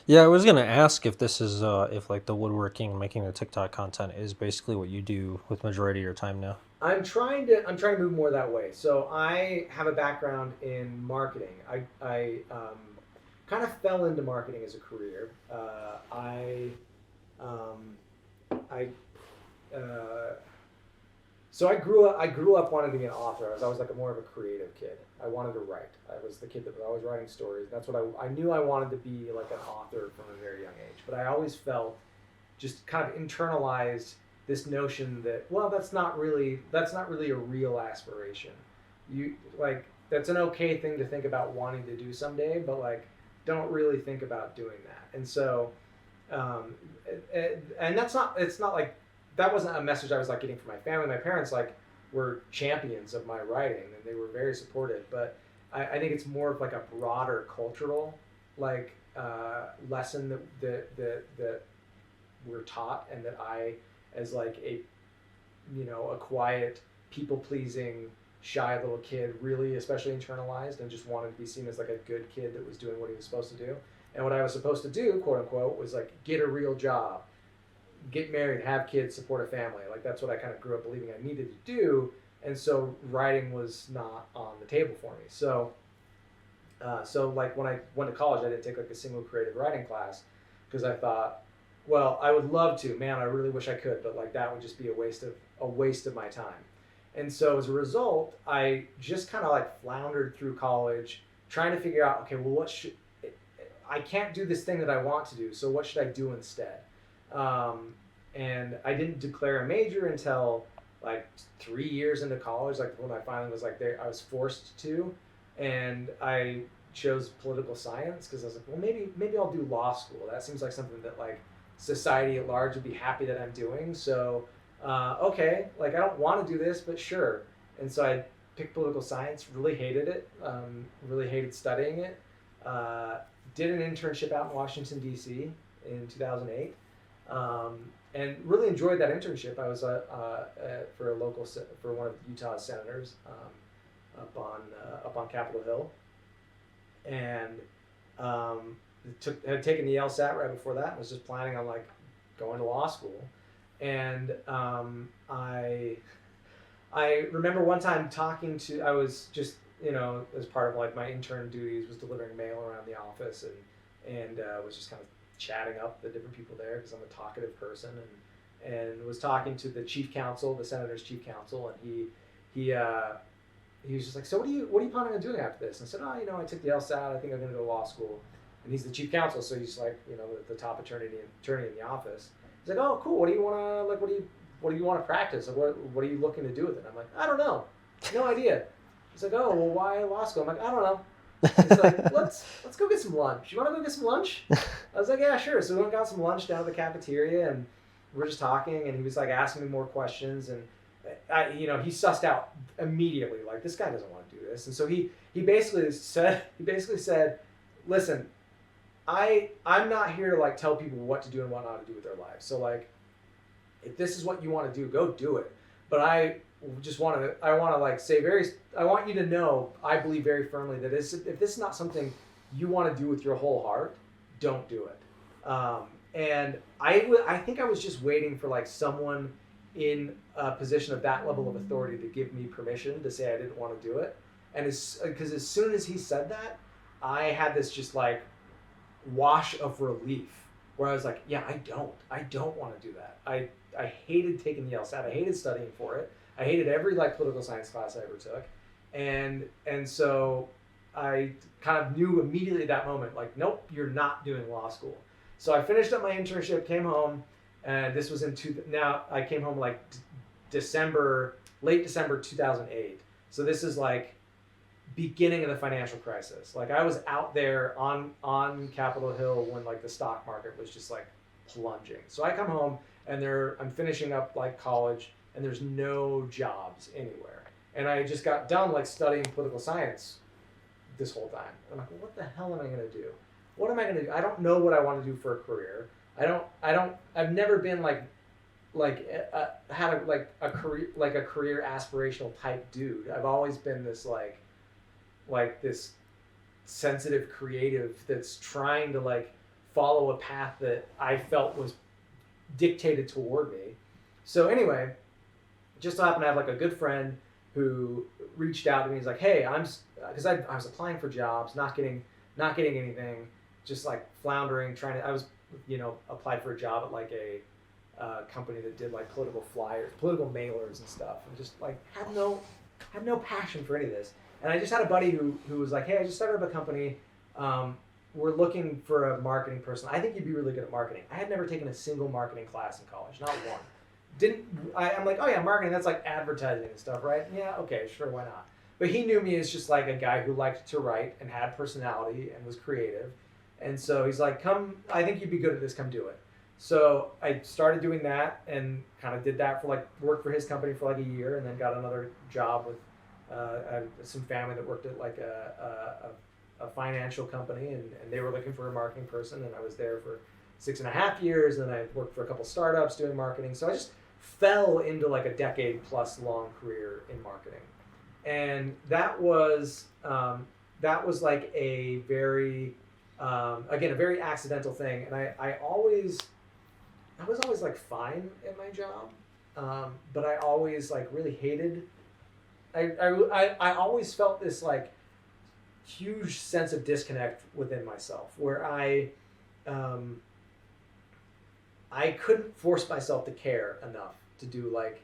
Yeah, I was gonna ask if this is if like the woodworking and making the TikTok content is basically what you do with majority of your time now. I'm trying to move more that way. So I have a background in marketing. I kind of fell into marketing as a career. I so I grew up wanting to be an author. I was always like more of a creative kid. I wanted to write. I was the kid that was always writing stories. That's what I knew I wanted to be, like an author from a very young age. But I always felt, just kind of internalized this notion that, well, that's not really a real aspiration. You like That's an okay thing to think about wanting to do someday, but like don't really think about doing that. And so, and that's not it's not like that wasn't a message I was like getting from my family. My parents like were champions of my writing and they were very supportive. But I think it's more of like a broader cultural like lesson that we're taught, and that I, as like a quiet, people pleasing, shy little kid, really especially internalized and just wanted to be seen as like a good kid that was doing what he was supposed to do. And what I was supposed to do, quote unquote, was like get a real job, get married, have kids, support a family. Like that's what I kind of grew up believing I needed to do. And so writing was not on the table for me. So like when I went to college, I didn't take like a single creative writing class because I thought, well, I would love to, man, I really wish I could, but like that would just be a waste of my time. And so as a result, I just kind of like floundered through college, trying to figure out, okay, well, I can't do this thing that I want to do, so what should I do instead? And I didn't declare a major until like 3 years into college, like when I finally was like there, I was forced to, and I chose political science because I was like, well, maybe I'll do law school. That seems like something that like society at large would be happy that I'm doing. So okay, like I don't want to do this, but sure. And so I picked political science, really hated it, really hated studying it. Did an internship out in Washington, D.C. in 2008, and really enjoyed that internship. I was for one of Utah's senators up on Capitol Hill, and had taken the LSAT right before that and was just planning on like going to law school. And I remember one time I was just, as part of like my intern duties, was delivering mail around the office and was just kind of chatting up the different people there because I'm a talkative person, and was talking to the chief counsel, the senator's chief counsel, and he was just like, so what are you planning on doing after this? And I said, I took the LSAT, I think I'm going to go to law school. And he's the chief counsel, so he's like, the top attorney in the office. He's like, oh, cool. What do you want to practice? Like, what are you looking to do with it? I'm like, I don't know, no idea. He's like, oh, well, why law school? I'm like, I don't know. He's like, let's go get some lunch. You want to go get some lunch? I was like, yeah, sure. So we went and got some lunch down at the cafeteria, and we're just talking, and he was like asking me more questions, and he sussed out immediately, like, this guy doesn't want to do this. And so he basically said, listen, I'm not here to like tell people what to do and what not to do with their lives. So like, if this is what you want to do, go do it. But I want to like say I want you to know, I believe very firmly that if this is not something you want to do with your whole heart, don't do it. And I think I was just waiting for like someone in a position of that level of authority to give me permission to say I didn't want to do it. And because as soon as he said that, I had this just like wash of relief where I was like, yeah, I don't want to do that. I hated taking the LSAT. I hated studying for it. I hated every like political science class I ever took. And so I kind of knew immediately at that moment, like, nope, you're not doing law school. So I finished up my internship, came home, and this was now I came home like late December 2008. So this is like beginning of the financial crisis. Like I was out there on Capitol Hill when like the stock market was just like plunging. So I come home and I'm finishing up like college and there's no jobs anywhere. And I just got done like studying political science this whole time. I'm like, well, what the hell am I going to do? What am I going to do? I don't know what I want to do for a career. I've never been had a career aspirational type dude. I've always been this like this sensitive creative that's trying to like follow a path that I felt was dictated toward me. So anyway, just so happened to have like a good friend who reached out to me. He's like, hey, because I was applying for jobs, not getting anything, just like floundering, applied for a job at like company that did like political flyers, political mailers and stuff, and just like had no passion for any of this. And I just had a buddy who was like, hey, I just started up a company. We're looking for a marketing person. I think you'd be really good at marketing. I had never taken a single marketing class in college, not one. I'm like, oh yeah, marketing, that's like advertising and stuff, right? Yeah, okay, sure, why not? But he knew me as just like a guy who liked to write and had personality and was creative. And so he's like, come, I think you'd be good at this, come do it. So I started doing that and kind of did that for like, worked for his company for like a year, and then got another job with some family that worked at like a financial company, and they were looking for a marketing person, and I was there for 6.5 years, and then I worked for a couple startups doing marketing. So I just fell into like a decade plus long career in marketing. And that was like a very, again, a very accidental thing. And I was always like fine at my job, but I always like really hated, I always felt this like huge sense of disconnect within myself, where I couldn't force myself to care enough to do like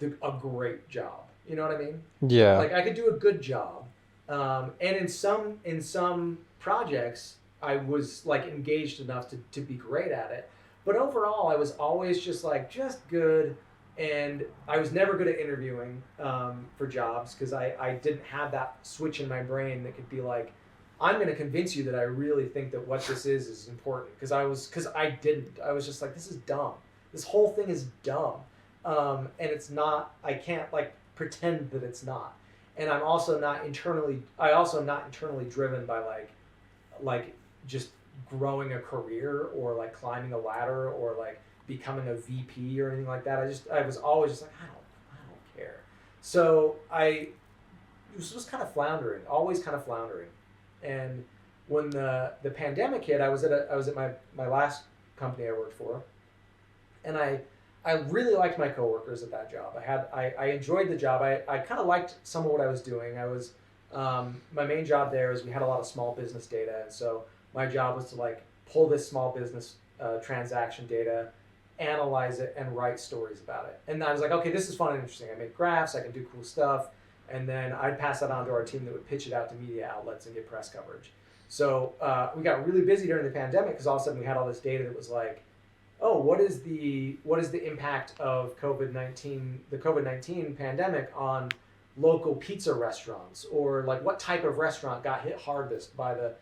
a great job. You know what I mean? Yeah. Like I could do a good job, and in some projects I was like engaged enough to be great at it. But overall, I was always just good, and I was never good at interviewing for jobs, because I didn't have that switch in my brain that could be like, I'm going to convince you that I really think that what this is important, because I didn't. I was just like, this is dumb. This whole thing is dumb, and it's not. I can't like pretend that it's not. And I'm also not internally. I'm not internally driven by like just growing a career, or like climbing a ladder, or like becoming a VP or anything like that. I was always just like, I don't care. So I was just kind of floundering, always kind of floundering. And when the pandemic hit, I was at my last company I worked for, and I really liked my coworkers at that job. I enjoyed the job. I kind of liked some of what I was doing. I was my main job there is we had a lot of small business data, and so my job was to like pull this small business transaction data, analyze it, and write stories about it. And I was like, okay, this is fun and interesting. I make graphs, I can do cool stuff. And then I'd pass that on to our team that would pitch it out to media outlets and get press coverage. So we got really busy during the pandemic, because all of a sudden we had all this data that was like, oh, what is the impact of the COVID-19 pandemic on local pizza restaurants, or like what type of restaurant got hit hardest by the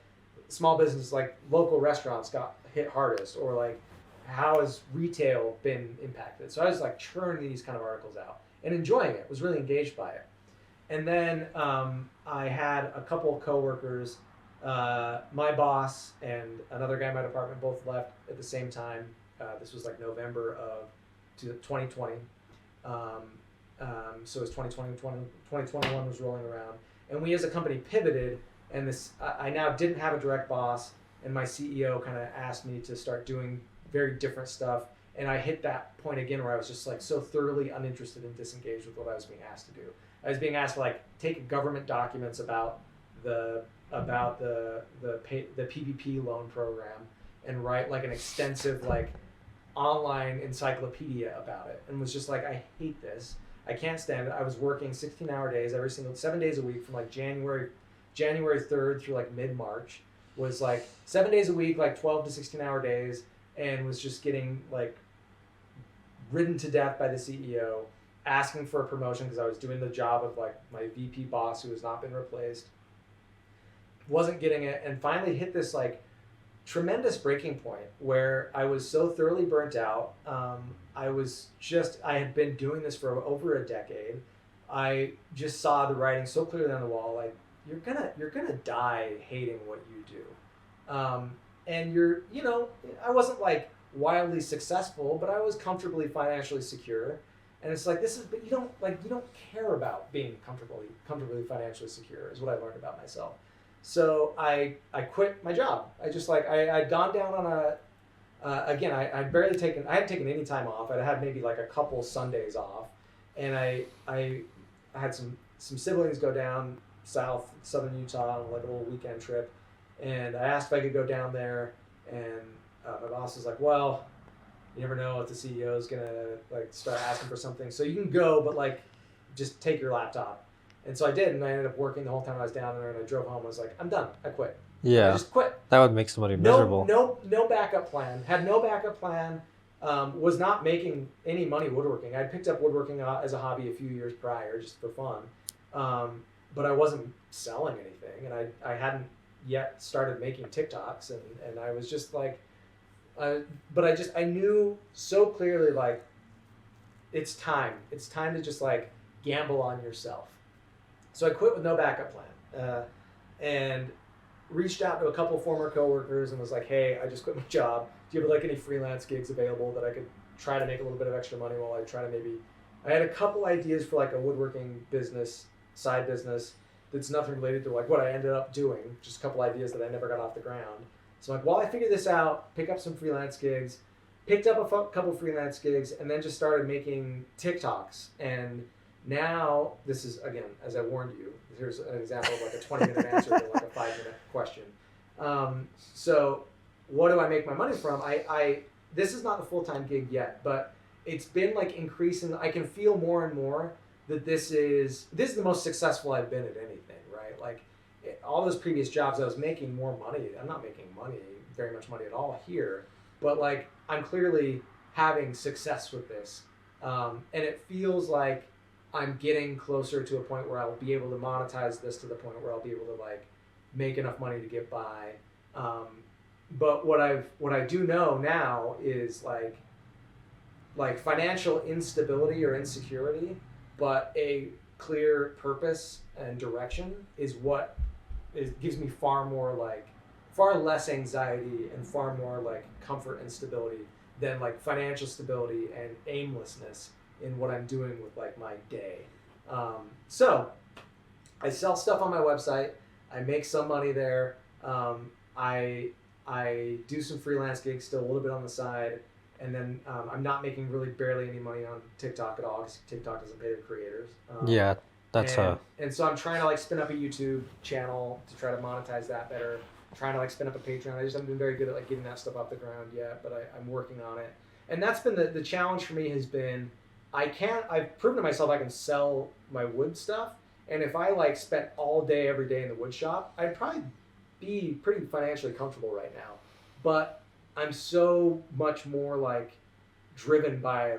small business, like local restaurants got hit hardest, or like how has retail been impacted? So I was like churning these kind of articles out and enjoying it, was really engaged by it. And then I had a couple of coworkers, my boss and another guy in my department both left at the same time. This was like November of 2020. So it was 2021 was rolling around. And we as a company pivoted, and I now didn't have a direct boss, and my CEO kind of asked me to start doing very different stuff. And I hit that point again where I was just like so thoroughly uninterested and disengaged with what I was being asked to do. I was being asked to like take government documents about the PPP loan program and write like an extensive like online encyclopedia about it, and was just like, I hate this. I can't stand it. I was working 16-hour days 7 days a week from like January 3rd through like mid-March. Was like 7 days a week, like 12 to 16-hour days, and was just getting like ridden to death by the CEO, asking for a promotion because I was doing the job of like my VP boss who has not been replaced. Wasn't getting it, and finally hit this like tremendous breaking point where I was so thoroughly burnt out. I had been doing this for over a decade. I just saw the writing so clearly on the wall, like you're gonna die hating what you do. And I wasn't like wildly successful, but I was comfortably financially secure. And it's like, but you don't care about being comfortably financially secure, is what I learned about myself. So I quit my job. I'd gone down on I hadn't taken any time off. I'd had maybe like a couple Sundays off, and I had some siblings go down southern Utah on like a little weekend trip, and I asked if I could go down there, and my boss was like, well, You never know if the CEO is gonna like start asking for something. So you can go, but like just take your laptop. And so I did, and I ended up working the whole time I was down there. And I drove home. I was like, I'm done. I quit. Yeah. I just quit. That would make somebody miserable. No backup plan. Had no backup plan. Was not making any money woodworking. I picked up woodworking as a hobby a few years prior, just for fun. But I wasn't selling anything, and I hadn't yet started making TikToks, and I was just like, but I knew so clearly, like, it's time to just like gamble on yourself. So I quit with no backup plan, and reached out to a couple former coworkers and was like, hey, I just quit my job. Do you have like any freelance gigs available that I could try to make a little bit of extra money while I try to maybe, I had a couple ideas for like a woodworking business, side business, that's nothing related to like what I ended up doing, just a couple ideas that I never got off the ground. So like, while I figure this out, pick up some freelance gigs, picked up a couple freelance gigs, and then just started making TikToks. And now, this is, again, as I warned you, here's an example of like a 20-minute answer to like a 5-minute question. So what do I make my money from? I this is not the full-time gig yet, but it's been like increasing. I can feel more and more that this is the most successful I've been at anything, right? Like all those previous jobs I was making more money. I'm not making very much money at all here, but like I'm clearly having success with this. And it feels like I'm getting closer to a point where I'll be able to monetize this to the point where I'll be able to like make enough money to get by. But what I do know now is like financial instability or insecurity, but a clear purpose and direction is what gives me far less anxiety and far more like comfort and stability than like financial stability and aimlessness in what I'm doing with like my day. So I sell stuff on my website. I make some money there. I do some freelance gigs still a little bit on the side. And then I'm not making really barely any money on TikTok at all because TikTok doesn't pay the creators. Yeah, that's and so I'm trying to like spin up a YouTube channel to try to monetize that better. I'm trying to like spin up a Patreon. I just haven't been very good at like getting that stuff off the ground yet, but I'm working on it. And that's been the challenge for me has been I've proven to myself I can sell my wood stuff. And if I like spent all day every day in the wood shop, I'd probably be pretty financially comfortable right now. But I'm so much more like driven by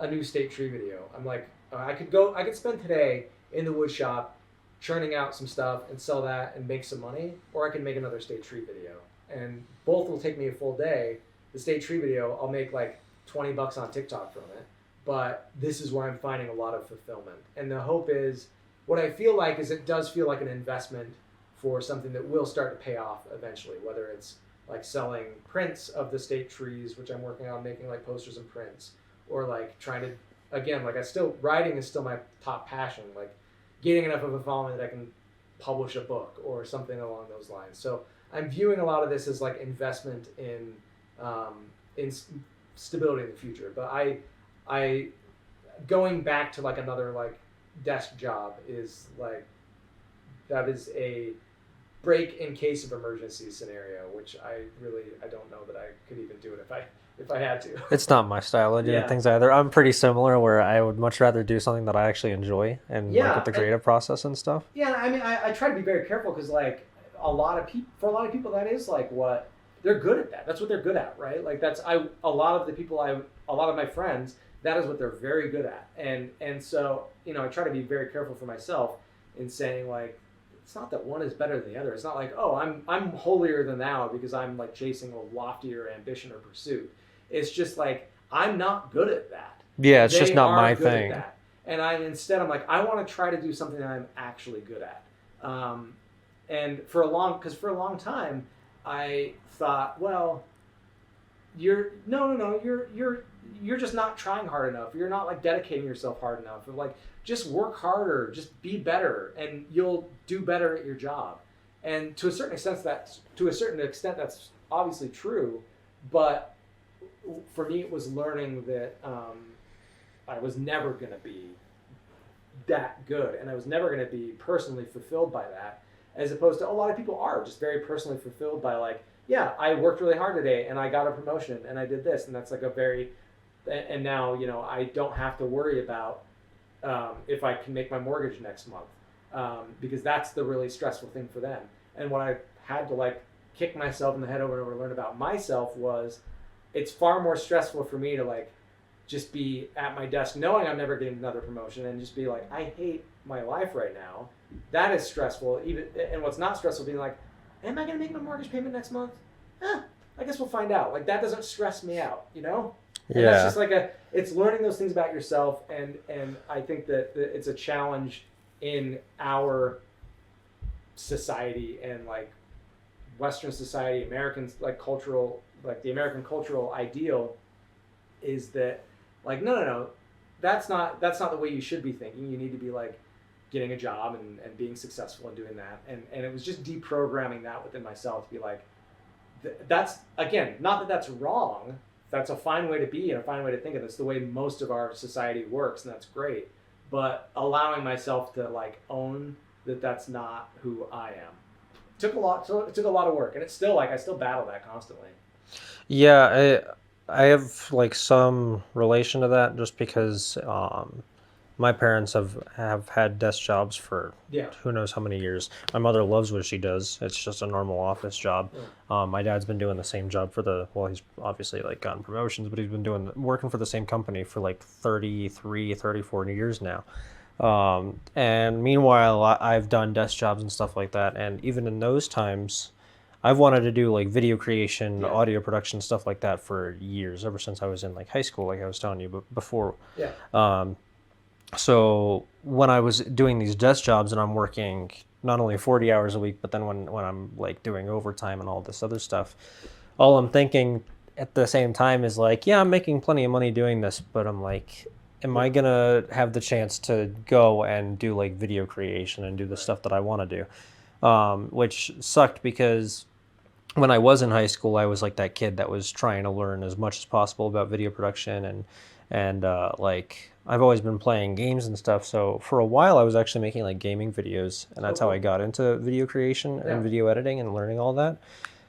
a new state tree video. I'm like, I could spend today in the wood shop churning out some stuff and sell that and make some money, or I can make another state tree video. And both will take me a full day. The state tree video, I'll make like $20 on TikTok from it. But this is where I'm finding a lot of fulfillment. And the hope is, what I feel like is it does feel like an investment for something that will start to pay off eventually, whether it's like selling prints of the state trees, which I'm working on making like posters and prints, or like trying to, again, like writing is still my top passion, like getting enough of a following that I can publish a book or something along those lines. So I'm viewing a lot of this as like investment in stability in the future. But I going back to like another like desk job is like, that is a break in case of emergency scenario, which I don't know that I could even do it if I had to. It's not my style of doing things either. I'm pretty similar where I would much rather do something that I actually enjoy and like with the creative process and stuff. Yeah, I mean, I try to be very careful because like for a lot of people that is like what they're good at. That's what they're good at, right? Like a lot of my friends, that is what they're very good at. And so, you know, I try to be very careful for myself in saying like, it's not that one is better than the other. It's not like, oh, I'm holier than thou because I'm like chasing a loftier ambition or pursuit. It's just like, I'm not good at that. Yeah, it's just not my thing. And I'm like, I want to try to do something that I'm actually good at. And for a long time, I thought, well, you're just not trying hard enough. You're not like dedicating yourself hard enough. Or like, just work harder, just be better, and you'll do better at your job. And to a certain extent, that's obviously true. But for me, it was learning that I was never going to be that good, and I was never going to be personally fulfilled by that. As opposed to a lot of people are just very personally fulfilled by like yeah, I worked really hard today and I got a promotion and I did this, and that's like a very, and now, you know, I don't have to worry about if I can make my mortgage next month, because that's the really stressful thing for them. And what I had to like kick myself in the head over and over to learn about myself was, it's far more stressful for me to like just be at my desk knowing I'm never getting another promotion and just be like, I hate my life right now. That is stressful. Even, and what's not stressful, being like, am I going to make my mortgage payment next month? I guess we'll find out. Like, that doesn't stress me out, you know? And that's just like it's learning those things about yourself. And I think that it's a challenge in our society and like Western society, American like cultural, like the American cultural ideal is that like, no, that's not the way you should be thinking. You need to be like getting a job and being successful and doing that. And it was just deprogramming that within myself to be like, that's, again, not that that's wrong. That's a fine way to be and a fine way to think of it. It's the way most of our society works, and that's great. But allowing myself to like own that that's not who I am took a lot. So it took a lot of work, and it's still like I still battle that constantly. Yeah, I have like some relation to that just because my parents have had desk jobs for who knows how many years. My mother loves what she does. It's just a normal office job. My dad's been doing the same job he's obviously like gotten promotions, but he's been working for the same company for like 33, 34 years now. And meanwhile, I've done desk jobs and stuff like that. And even in those times, I've wanted to do like video creation, audio production, stuff like that for years, ever since I was in like high school, like I was telling you before. So when I was doing these desk jobs and I'm working not only 40 hours a week, but then when I'm like doing overtime and all this other stuff, all I'm thinking at the same time is like, yeah, I'm making plenty of money doing this, but I'm like, am I gonna have the chance to go and do like video creation and do the stuff that I want to do? Which sucked because when I was in high school, I was like that kid that was trying to learn as much as possible about video production and like I've always been playing games and stuff. So for a while, I was actually making like gaming videos, and that's how I got into video creation and video editing and learning all that.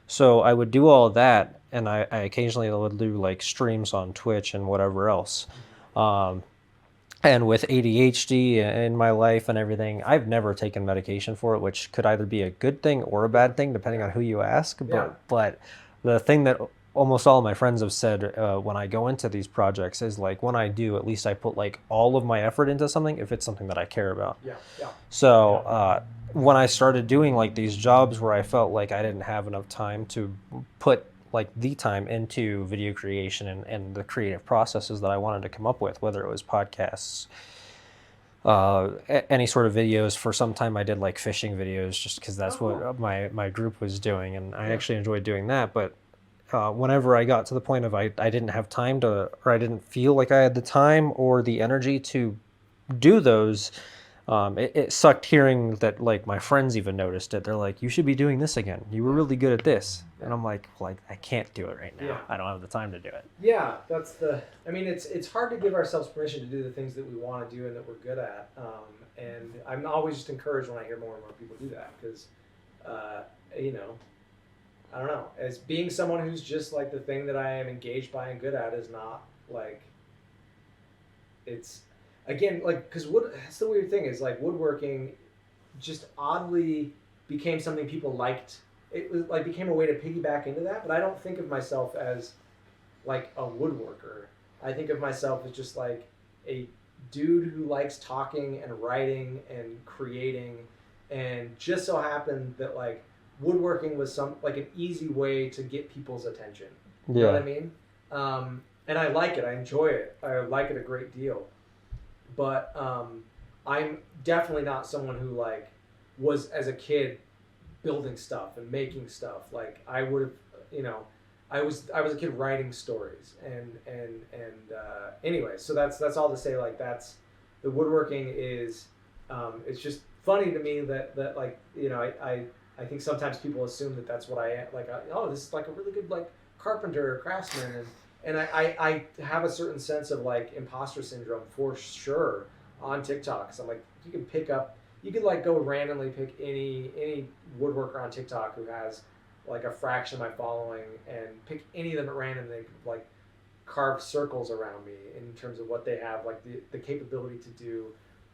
So I would do all of that, and I occasionally would do like streams on Twitch and whatever else. And with ADHD in my life and everything, I've never taken medication for it, which could either be a good thing or a bad thing, depending on who you ask. But the thing that almost all of my friends have said when I go into these projects is like, when I do, at least I put like all of my effort into something if it's something that I care about. So when I started doing like these jobs where I felt like I didn't have enough time to put like the time into video creation and the creative processes that I wanted to come up with, whether it was podcasts, any sort of videos. For some time I did like fishing videos just because that's what my group was doing, and I actually enjoyed doing that. But whenever I got to the point of I didn't have time to, or I didn't feel like I had the time or the energy to do those, it sucked hearing that like my friends even noticed it. They're like, you should be doing this again. You were really good at this. And I'm like I can't do it right now. I don't have the time to do it. Yeah, I mean, it's hard to give ourselves permission to do the things that we want to do and that we're good at. And I'm always just encouraged when I hear more and more people do that, because, you know, I don't know, as being someone who's just like the thing that I am engaged by and good at is not like, it's, again, like, because that's the weird thing is like woodworking just oddly became something people liked. It was like became a way to piggyback into that, but I don't think of myself as like a woodworker. I think of myself as just like a dude who likes talking and writing and creating, and just so happened that like woodworking was an easy way to get people's attention. You know what I mean? And I like it. I enjoy it. I like it a great deal. But I'm definitely not someone who like was as a kid building stuff and making stuff. Like I would have, you know, I was a kid writing stories and anyway. So that's all to say. Like that's the woodworking is. It's just funny to me that like, you know, I think sometimes people assume that that's what I am. Like this is like a really good like carpenter or craftsman, and I have a certain sense of like imposter syndrome for sure on TikTok. So I'm like, you could like go randomly pick any woodworker on TikTok who has like a fraction of my following and pick any of them at random. They could like carve circles around me in terms of what they have, like the capability to do,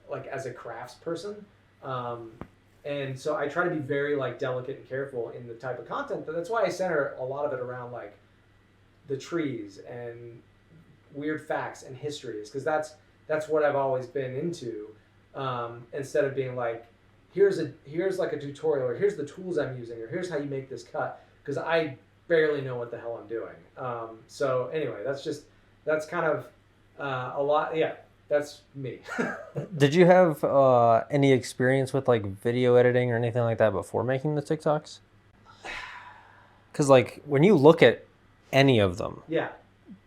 like as a crafts person. And so I try to be very like delicate and careful in the type of content. But that's why I center a lot of it around like the trees and weird facts and histories, because that's what I've always been into. Instead of being like, here's like a tutorial, or here's the tools I'm using, or here's how you make this cut, because I barely know what the hell I'm doing. So anyway, that's kind of a lot. Yeah, that's me. Did you have any experience with like video editing or anything like that before making the TikToks? Because like when you look at any of them, Yeah.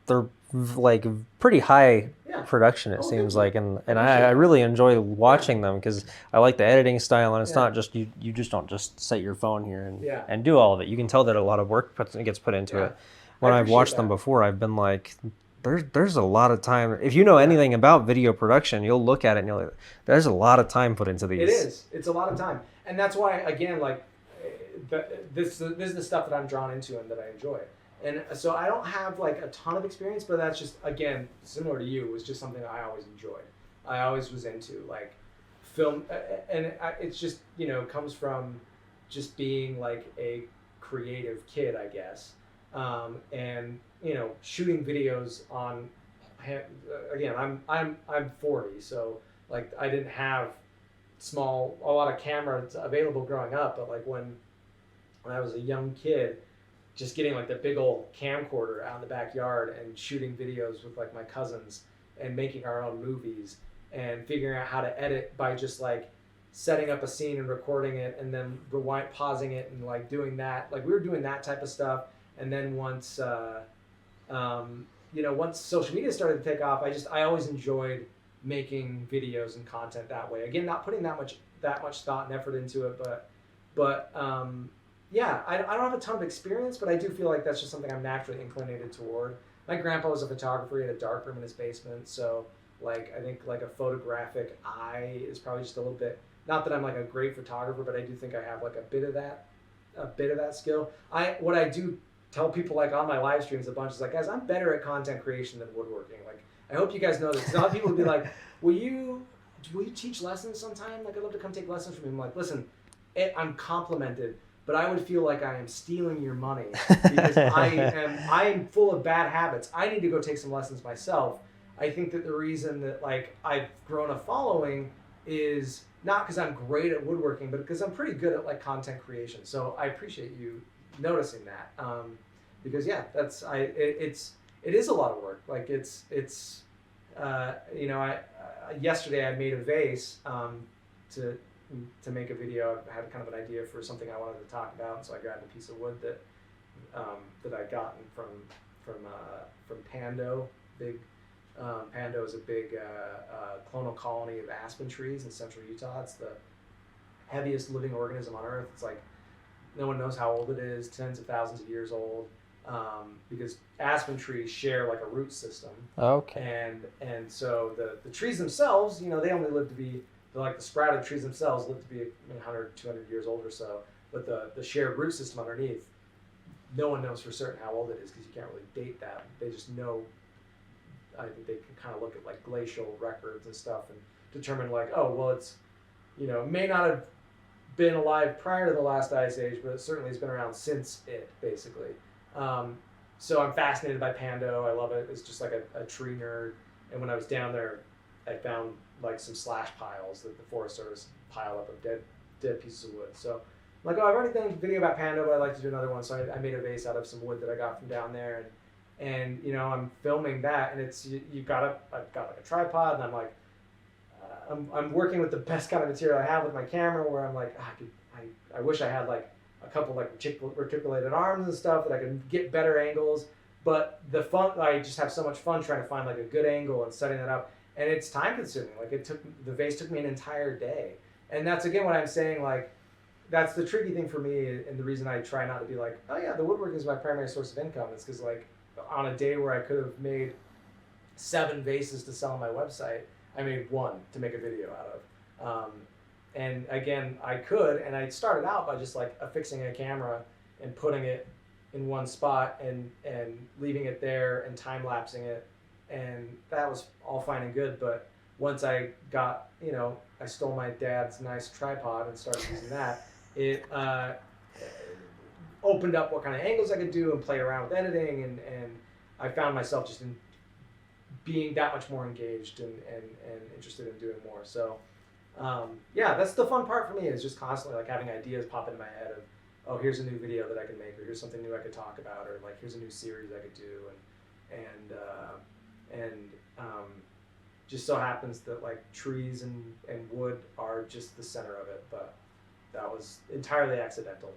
they're like pretty high Yeah. production, it seems like, and appreciate I that. really enjoy watching them because I like the editing style, and it's Yeah. not just you just don't just set your phone here and Yeah. and do all of it. You can tell that a lot of work gets put into Yeah. it. When I I've watched appreciate them that. before, I've been like, there's a lot of time. If you know anything about video production, you'll look at it and you'll like, there's a lot of time put into these. It is. It's a lot of time, and that's why again, like, this is the stuff that I'm drawn into and that I enjoy. And so I don't have like a ton of experience, but that's just, again, similar to you, it was just something that I always enjoyed. I always was into like film, and it's just, comes from just being like a creative kid, I guess. And shooting videos on, again, I'm 40, so like I didn't have a lot of cameras available growing up, but like when I was a young kid, just getting like the big old camcorder out in the backyard and shooting videos with like my cousins and making our own movies and figuring out how to edit by just like setting up a scene and recording it and then pausing it and like doing that. Like we were doing that type of stuff. And then once, once social media started to take off, I always enjoyed making videos and content that way. Again, not putting that much thought and effort into it, but yeah, I don't have a ton of experience, but I do feel like that's just something I'm naturally inclinated toward. My grandpa was a photographer. He had a darkroom in his basement, so like I think like a photographic eye is probably just a little bit. Not that I'm like a great photographer, but I do think I have like a bit of that skill. What I do tell people like on my live streams a bunch is like, guys, I'm better at content creation than woodworking. Like I hope you guys know this. 'Cause a lot of people would be like, will you teach lessons sometime? Like I'd love to come take lessons from you. I'm like, listen, I'm complimented, but I would feel like I am stealing your money because I am full of bad habits. I need to go take some lessons myself. I think that the reason that like I've grown a following is not because I'm great at woodworking, but because I'm pretty good at like content creation. So I appreciate you noticing that, because yeah, it is a lot of work. Like yesterday I made a vase to make a video. I had kind of an idea for something I wanted to talk about, and so I grabbed a piece of wood that I'd gotten from Pando. Pando is a big clonal colony of aspen trees in central Utah. It's the heaviest living organism on Earth. It's like no one knows how old it is, tens of thousands of years old, because aspen trees share like a root system. Okay. And so the trees themselves, they only live to be, like the sprouted trees themselves live to be 100, 200 years old or so. But the shared root system underneath, no one knows for certain how old it is because you can't really date that. They just know. I think they can kind of look at like glacial records and stuff and determine like, oh, well, it's, may not have been alive prior to the last ice age, but it certainly has been around since it, basically. So I'm fascinated by Pando. I love it. It's just like a tree nerd. And when I was down there, I found like some slash piles that the Forest Service piled up of dead pieces of wood. So I'm like, oh, I've already done a video about Pando, but I'd like to do another one. So I made a vase out of some wood that I got from down there. And I'm filming that, and it's I've got like a tripod, and I'm like, I'm working with the best kind of material I have with my camera, where I'm like, I wish I had like a couple like reticulated arms and stuff that I could get better angles. But I just have so much fun trying to find like a good angle and setting that up, and it's time consuming. Like the vase took me an entire day, and that's again what I'm saying. Like that's the tricky thing for me, and the reason I try not to be like, oh yeah, the woodworking is my primary source of income. It's because like, on a day where I could have made 7 vases to sell on my website, I made 1 to make a video out of. And again, I could, and I started out by just like affixing a camera and putting it in one spot and leaving it there and time lapsing it, and that was all fine and good. But once I got, I stole my dad's nice tripod and started using that, it opened up what kind of angles I could do and play around with editing, and I found myself just in being that much more engaged and interested in doing more. So yeah, that's the fun part for me, is just constantly like having ideas pop into my head of, oh, here's a new video that I can make, or here's something new I could talk about, or like here's a new series I could do, and just so happens that like trees and wood are just the center of it, but that was entirely accidental.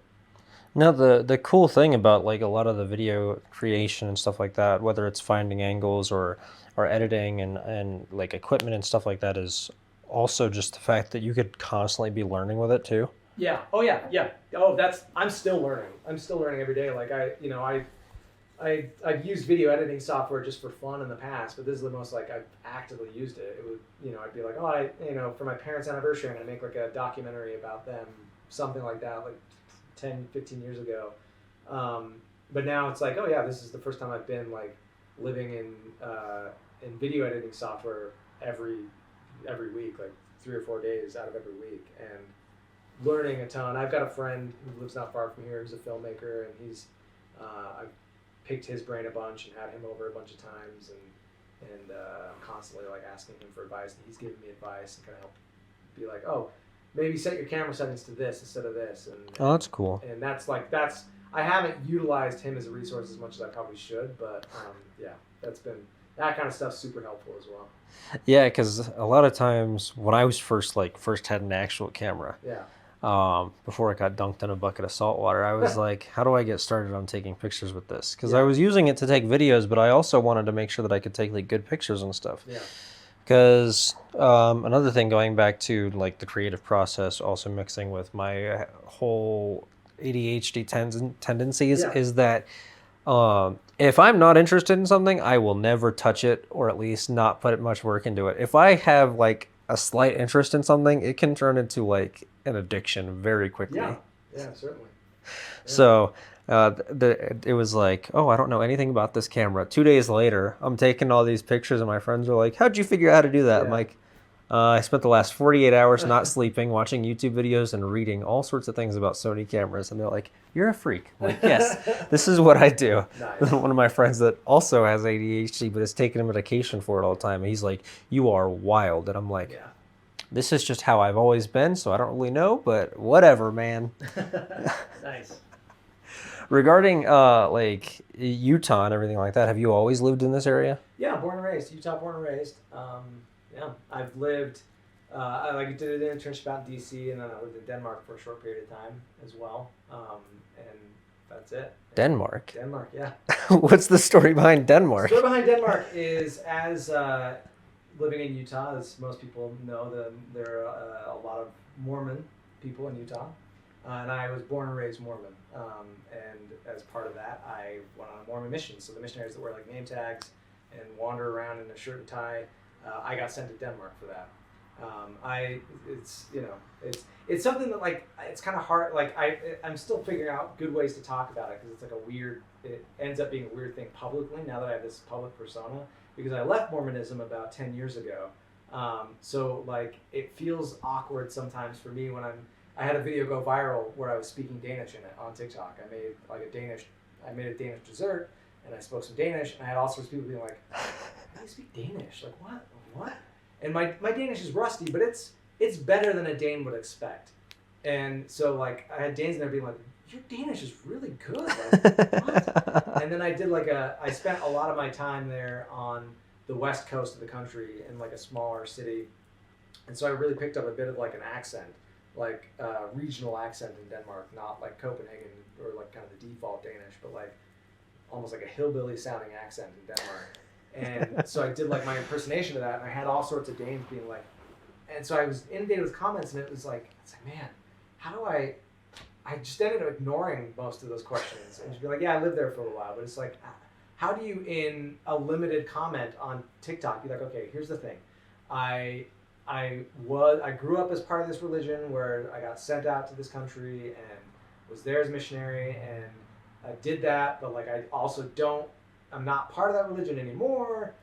Now, the cool thing about like a lot of the video creation and stuff like that, whether it's finding angles or editing and like equipment and stuff like that, is also just the fact that you could constantly be learning with it too. Yeah. Oh yeah. Yeah. Oh, I'm still learning. I'm still learning every day. Like I've used video editing software just for fun in the past, but this is the most like I've actively used it. It would, I'd be like, oh, for my parents' anniversary, I'm gonna make like a documentary about them, something like that, like 10, 15 years ago. But now it's like, oh yeah, this is the first time I've been like living in video editing software every week, like 3 or 4 days out of every week, and learning a ton. I've got a friend who lives not far from here who's a filmmaker, and I've picked his brain a bunch and had him over a bunch of times, and I'm constantly like asking him for advice, and he's giving me advice and kind of help be like, oh, maybe set your camera settings to this instead of this. Oh, that's cool. And that's I haven't utilized him as a resource as much as I probably should, but yeah, that kind of stuff's super helpful as well. Yeah, because a lot of times when I was first had an actual camera, yeah, before it got dunked in a bucket of salt water, I was like, how do I get started on taking pictures with this? Because I was using it to take videos, but I also wanted to make sure that I could take like good pictures and stuff. Yeah. Because another thing, going back to like the creative process, also mixing with my whole ADHD tendencies, is that if I'm not interested in something, I will never touch it, or at least not put much work into it. If I have like a slight interest in something, it can turn into like an addiction very quickly. Yeah, certainly. Yeah. So it was like, oh, I don't know anything about this camera. 2 days later, I'm taking all these pictures, and my friends are like, how'd you figure out how to do that? Yeah. I'm like, I spent the last 48 hours not sleeping, watching YouTube videos and reading all sorts of things about Sony cameras. And they're like, you're a freak. I'm like, yes, this is what I do. Nice. One of my friends that also has ADHD, but is taking a medication for it all the time, and he's like, you are wild. And I'm like, this is just how I've always been, so I don't really know, but whatever, man. Nice. Regarding like Utah and everything like that, have you always lived in this area? Yeah, born and raised. Utah, born and raised. Yeah, I've lived. I did an internship out in DC, and then I lived in Denmark for a short period of time as well. And that's it. Denmark. Denmark, yeah. What's the story behind Denmark? The story behind Denmark is, as living in Utah, as most people know, there are a lot of Mormon people in Utah. And I was born and raised Mormon. And as part of that, I went on a Mormon mission. So the missionaries that wear like name tags and wander around in a shirt and tie, I got sent to Denmark for that. It's something that like, it's kind of hard. Like I'm still figuring out good ways to talk about it, because it's like it ends up being a weird thing publicly now that I have this public persona, because I left Mormonism about 10 years ago. So like it feels awkward sometimes for me when I had a video go viral where I was speaking Danish in it on TikTok. I made a Danish dessert, and I spoke some Danish, and I had all sorts of people being like, how do you speak Danish? Like what? And my Danish is rusty, but it's better than a Dane would expect. And so like I had Danes in there being like, your Danish is really good. Like, what? And then I spent a lot of my time there on the west coast of the country in like a smaller city. And so I really picked up a bit of like an accent, like regional accent in Denmark, not like Copenhagen or like kind of the default Danish, but like almost like a hillbilly sounding accent in Denmark. And so I did like my impersonation of that, and I had all sorts of Danes being like, and so I was inundated with comments, and it's like, man, how do I just ended up ignoring most of those questions and just be like, yeah, I lived there for a while, but it's like, how do you in a limited comment on TikTok be like, okay, here's the thing, I grew up as part of this religion where I got sent out to this country, and was there as missionary and I did that, but like I also I'm not part of that religion anymore.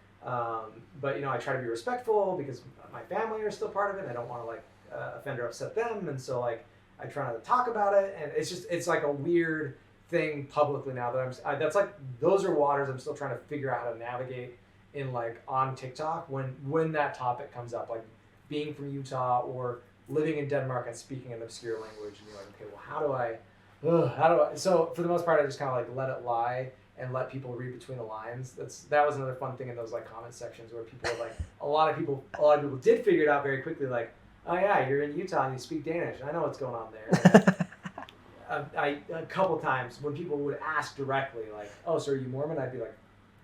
But I try to be respectful because my family are still part of it. And I don't want to like offend or upset them, and so like I try not to talk about it. And it's like a weird thing publicly now that that's like those are waters I'm still trying to figure out how to navigate in like on TikTok when that topic comes up, like being from Utah or living in Denmark and speaking an obscure language, and you're like, okay, well, how do I? So for the most part, I just kind of like let it lie and let people read between the lines. That was another fun thing in those like comment sections where people were like, a lot of people did figure it out very quickly, like, oh yeah, you're in Utah and you speak Danish. I know what's going on there. A couple times when people would ask directly, like, oh, so are you Mormon? I'd be like,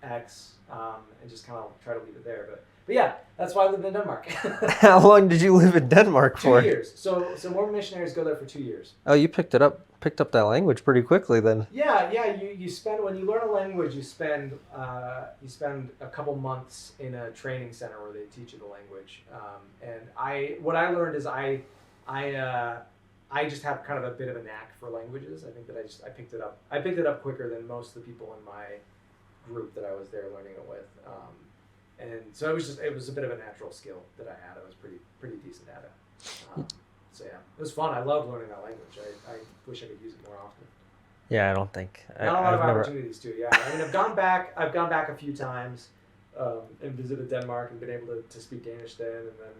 X, and just kind of try to leave it there. But yeah, that's why I lived in Denmark. How long did you live in Denmark for? 2 years. So Mormon missionaries go there for 2 years. Oh, you picked up that language pretty quickly then. Yeah. You spend, when you learn a language, you spend a couple months in a training center where they teach you the language. And what I learned is I just have kind of a bit of a knack for languages. I think that I picked it up. I picked it up quicker than most of the people in my group that I was there learning it with. And so it was a bit of a natural skill that I had. I was pretty decent at it. So yeah, it was fun. I loved learning that language. I wish I could use it more often. Yeah, I don't think. Not a lot of opportunities to. Yeah, I mean, I've gone back a few times and visited Denmark and been able to speak Danish then, and then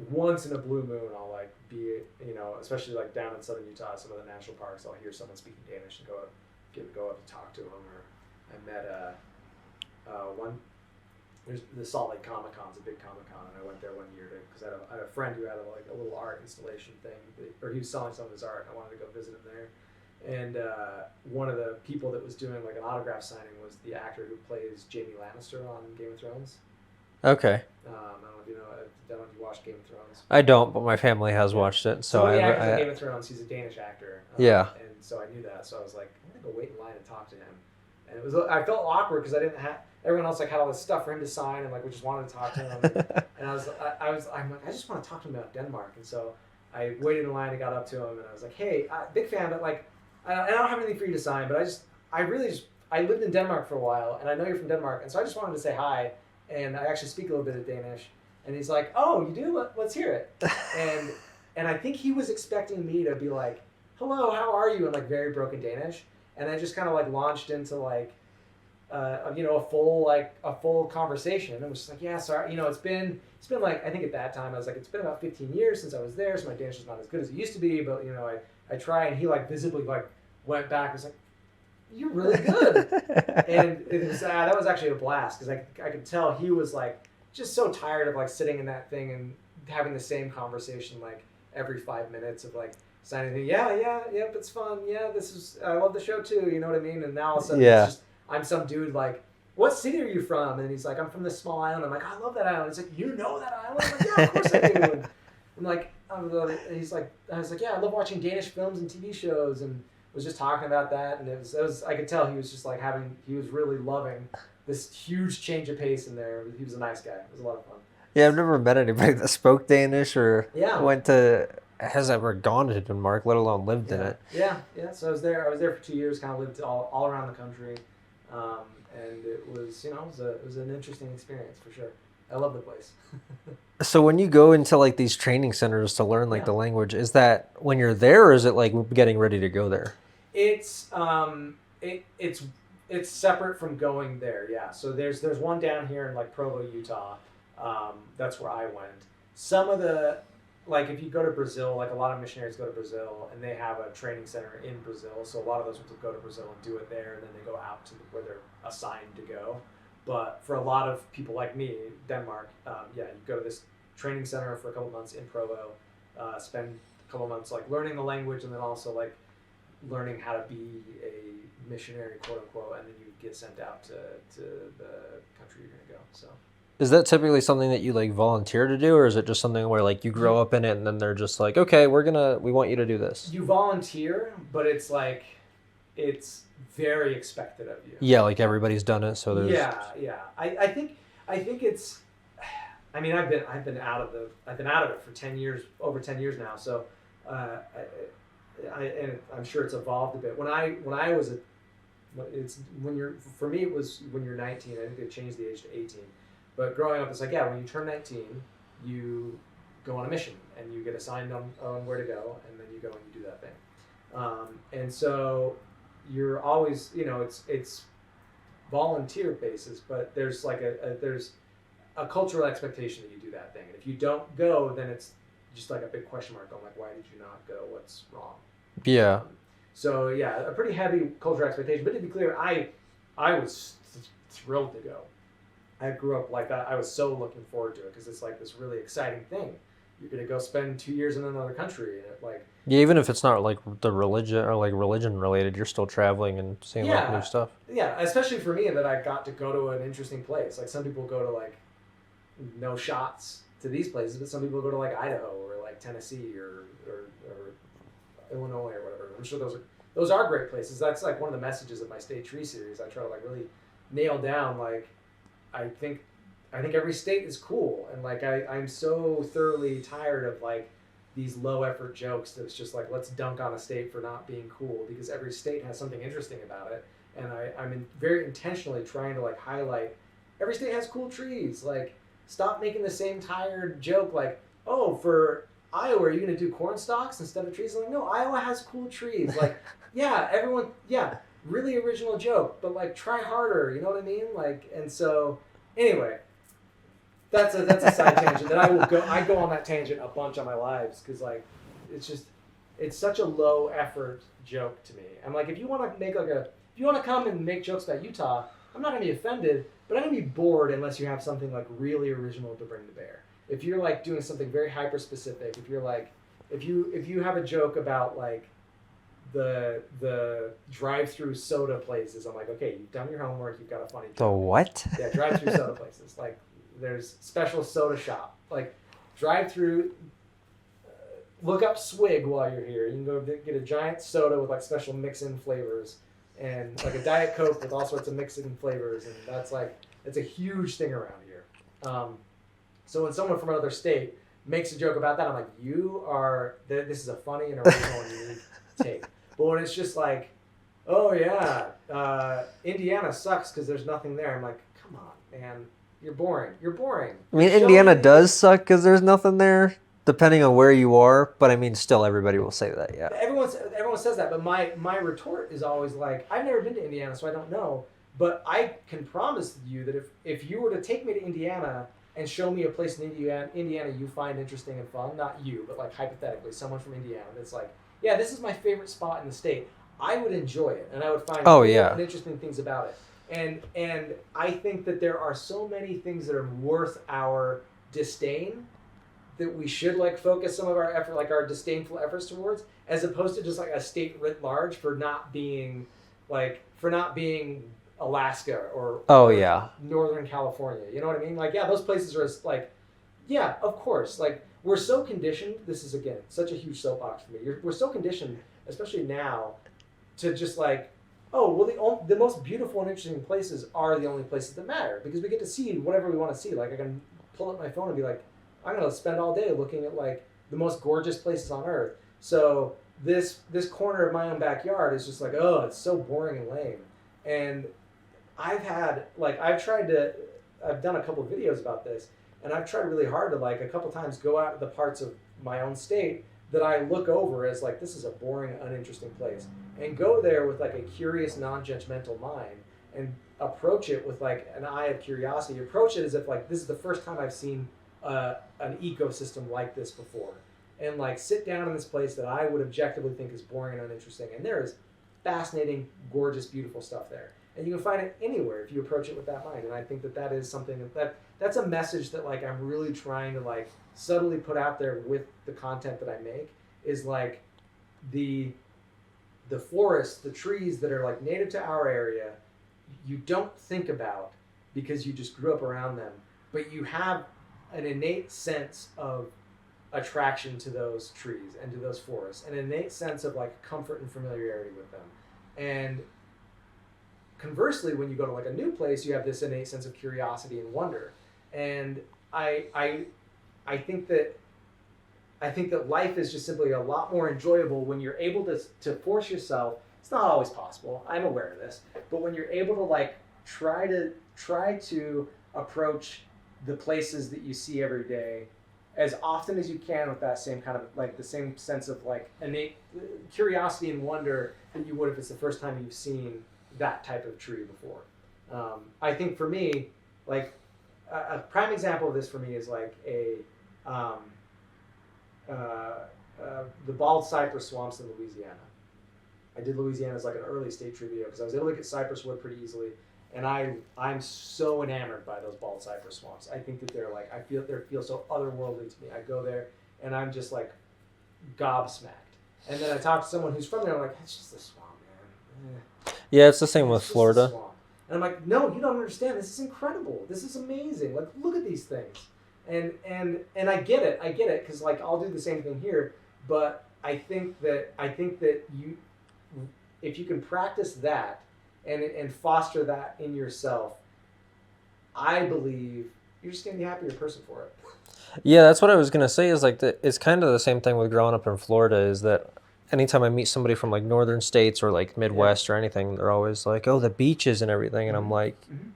once in a blue moon I'll like be, especially like down in southern Utah, some of the national parks, I'll hear someone speaking Danish and go up to talk to them. Or I met there's the Salt Lake Comic Con's a big Comic Con, and I went there one year because I had a friend who had a little art installation thing, or he was selling some of his art, and I wanted to go visit him there. And one of the people that was doing like an autograph signing was the actor who plays Jaime Lannister on Game of Thrones. Okay. I don't know if you watched Game of Thrones. I don't, but my family has watched it. So the actor in Game of Thrones, he's a Danish actor. Yeah. And so I knew that, so I was like, I'm gonna go wait in line and talk to him. And I felt awkward because I didn't have, everyone else like had all this stuff for him to sign, and like we just wanted to talk to him. And I'm like, I just want to talk to him about Denmark. And so I waited in line and got up to him, and I was like, hey, big fan, but like, I don't have anything for you to sign, but I lived in Denmark for a while, and I know you're from Denmark, and so I just wanted to say hi, and I actually speak a little bit of Danish. And he's like, oh, you do? Let's hear it. And I think he was expecting me to be like, hello, how are you? In like very broken Danish. And I just kind of like launched into like, a full conversation. And I was just like, yeah, sorry. It's been like, I think at that time I was like, it's been about 15 years since I was there, so my Danish is not as good as it used to be, but I try. And he like visibly like went back and was like, you're really good. And it was, that was actually a blast because I could tell he was like just so tired of like sitting in that thing and having the same conversation like every 5 minutes of like signing, yep, it's fun. Yeah, I love the show too. You know what I mean? And now all of a sudden it's just, I'm some dude like, what city are you from? And he's like, I'm from this small island. I'm like, I love that island. He's like, you know that island? I'm like, yeah, of course I do. And I'm like, he's like, I was like, yeah, I love watching Danish films and TV shows, and was just talking about that. And it was I could tell he was just like he was really loving this huge change of pace in there. He was a nice guy. It was a lot of fun. Yeah, I've never met anybody that spoke Danish or has ever gone to Denmark, let alone lived in it. Yeah. So I was there for 2 years, kind of lived all around the country. And it was, it was an interesting experience for sure. I love the place. So when you go into like these training centers to learn like the language, is that when you're there, or is it like getting ready to go there? It's it's separate from going there. Yeah. So there's one down here in like Provo, Utah. That's where I went. Some of the, like if you go to Brazil, like a lot of missionaries go to Brazil and they have a training center in Brazil. So a lot of those ones will go to Brazil and do it there, and then they go out to where they're assigned to go. But for a lot of people like me, Denmark, you go to this training center for a couple months in Provo, spend a couple months like learning the language, and then also like learning how to be a missionary, quote unquote, and then you get sent out to the country you're gonna go. So. Is that typically something that you like volunteer to do, or is it just something where like you grow up in it and then they're just like, okay, we want you to do this? You volunteer, but it's like, it's very expected of you. Yeah, like everybody's done it, so there's. Yeah. I think it's. I mean, I've been out of it for 10 years, over 10 years now. So, and I'm sure it's evolved a bit. When I was a, it's when you're for me it was when you're 19. I think they changed the age to 18. But growing up, it's like when you turn 19, you go on a mission and you get assigned on where to go, and then you go and you do that thing. And so you're always, it's volunteer basis, but there's like there's a cultural expectation that you do that thing. And if you don't go, then it's just like a big question mark on like, why did you not go? What's wrong? Yeah. So a pretty heavy cultural expectation. But to be clear, I was thrilled to go. I grew up like that. I was so looking forward to it because it's like this really exciting thing. You're gonna go spend 2 years in another country, and yeah, even if it's not like the religion or like religion related, you're still traveling and seeing like new stuff. Yeah, especially for me that I got to go to an interesting place. Like some people go to like no shots to these places, but some people go to like Idaho or like Tennessee or Illinois or whatever. I'm sure those are great places. That's like one of the messages of my State Tree series. I try to like really nail down like I think every state is cool, and like I'm so thoroughly tired of like these low effort jokes that it's just like let's dunk on a state for not being cool because every state has something interesting about it, and I'm very intentionally trying to like highlight every state has cool trees. Like stop making the same tired joke like, oh, for Iowa are you gonna do corn stalks instead of trees? I'm like, no, Iowa has cool trees. Like everyone really original joke, but like try harder, you know what I mean? Like, and so anyway, that's a side tangent that I go on that tangent a bunch on my lives because like it's such a low effort joke to me. I'm like, if you want to come and make jokes about Utah, I'm not gonna be offended, but I'm gonna be bored unless you have something like really original to bring to bear. If you're like doing something very hyper specific, if you're like if you have a joke about like the drive-through soda places, I'm like, okay, you've done your homework, you've got a funny joke. The what? Yeah, drive-through soda places. Like, there's special soda shop. Like, drive-through, look up Swig while you're here. You can go get a giant soda with, like, special mix-in flavors and, like, a Diet Coke with all sorts of mix-in flavors, and it's a huge thing around here. So when someone from another state makes a joke about that, I'm like, this is a funny and original and unique take. But when it's just like, oh yeah, Indiana sucks because there's nothing there. I'm like, come on, man, you're boring. I mean, Indiana does suck because there's nothing there, depending on where you are. But I mean, still, everybody will say that. Yeah. Everyone says that, but my retort is always like, I've never been to Indiana, so I don't know. But I can promise you that if you were to take me to Indiana and show me a place in Indiana you find interesting and fun, not you, but like hypothetically, someone from Indiana that's like, yeah, this is my favorite spot in the state, I would enjoy it, and I would find cool and interesting things about it. And I think that there are so many things that are worth our disdain that we should like focus some of our effort, like our disdainful efforts towards, as opposed to just like a state writ large for not being Alaska or Northern California. You know what I mean? Like, yeah, those places are like, yeah, of course. Like, we're so conditioned. This is, again, such a huge soapbox for me. We're so conditioned, especially now, to just like, oh, well, the most beautiful and interesting places are the only places that matter because we get to see whatever we want to see. Like, I can pull up my phone and be like, I'm going to spend all day looking at like the most gorgeous places on earth. So this corner of my own backyard is just like, oh, it's so boring and lame. And I've done a couple of videos about this, and I've tried really hard to like a couple times go out to the parts of my own state that I look over as like, this is a boring, uninteresting place, and go there with like a curious, non-judgmental mind and approach it with like an eye of curiosity. Approach it as if like, this is the first time I've seen an ecosystem like this before, and like sit down in this place that I would objectively think is boring and uninteresting, and there is fascinating, gorgeous, beautiful stuff there. And you can find it anywhere if you approach it with that mind. And I think that is something that's a message that like I'm really trying to like subtly put out there with the content that I make, is like the forests, the trees that are like native to our area, you don't think about because you just grew up around them, but you have an innate sense of attraction to those trees and to those forests, an innate sense of like comfort and familiarity with them. And conversely, when you go to like a new place, you have this innate sense of curiosity and wonder. And I think that I think that life is just simply a lot more enjoyable when you're able to force yourself. It's not always possible. I'm aware of this, but when you're able to like try to approach the places that you see every day as often as you can with that same kind of like the same sense of like innate curiosity and wonder that you would if it's the first time you've seen that type of tree before. I think for me, like a prime example of this for me is like um, the bald cypress swamps in Louisiana. I did Louisiana as like an early state tree video because I was able to get cypress wood pretty easily, and I'm so enamored by those bald cypress swamps. I think that they're like they feel so otherworldly to me. I go there and I'm just like gobsmacked, and then I talk to someone who's from there. I'm like, it's just a swamp, man. Yeah, it's the same with It's just a Florida. swamp. And I'm like, no, you don't understand. This is incredible. This is amazing. Like, look at these things. And I get it. I get it because like I'll do the same thing here. But I think that you, if you can practice that and foster that in yourself, I believe you're just gonna be a happier person for it. Yeah, that's what I was gonna say. Is like it's kind of the same thing with growing up in Florida. Is that anytime I meet somebody from like northern states or like Midwest or anything, they're always like, "Oh, the beaches and everything," and I'm like, Mm-hmm.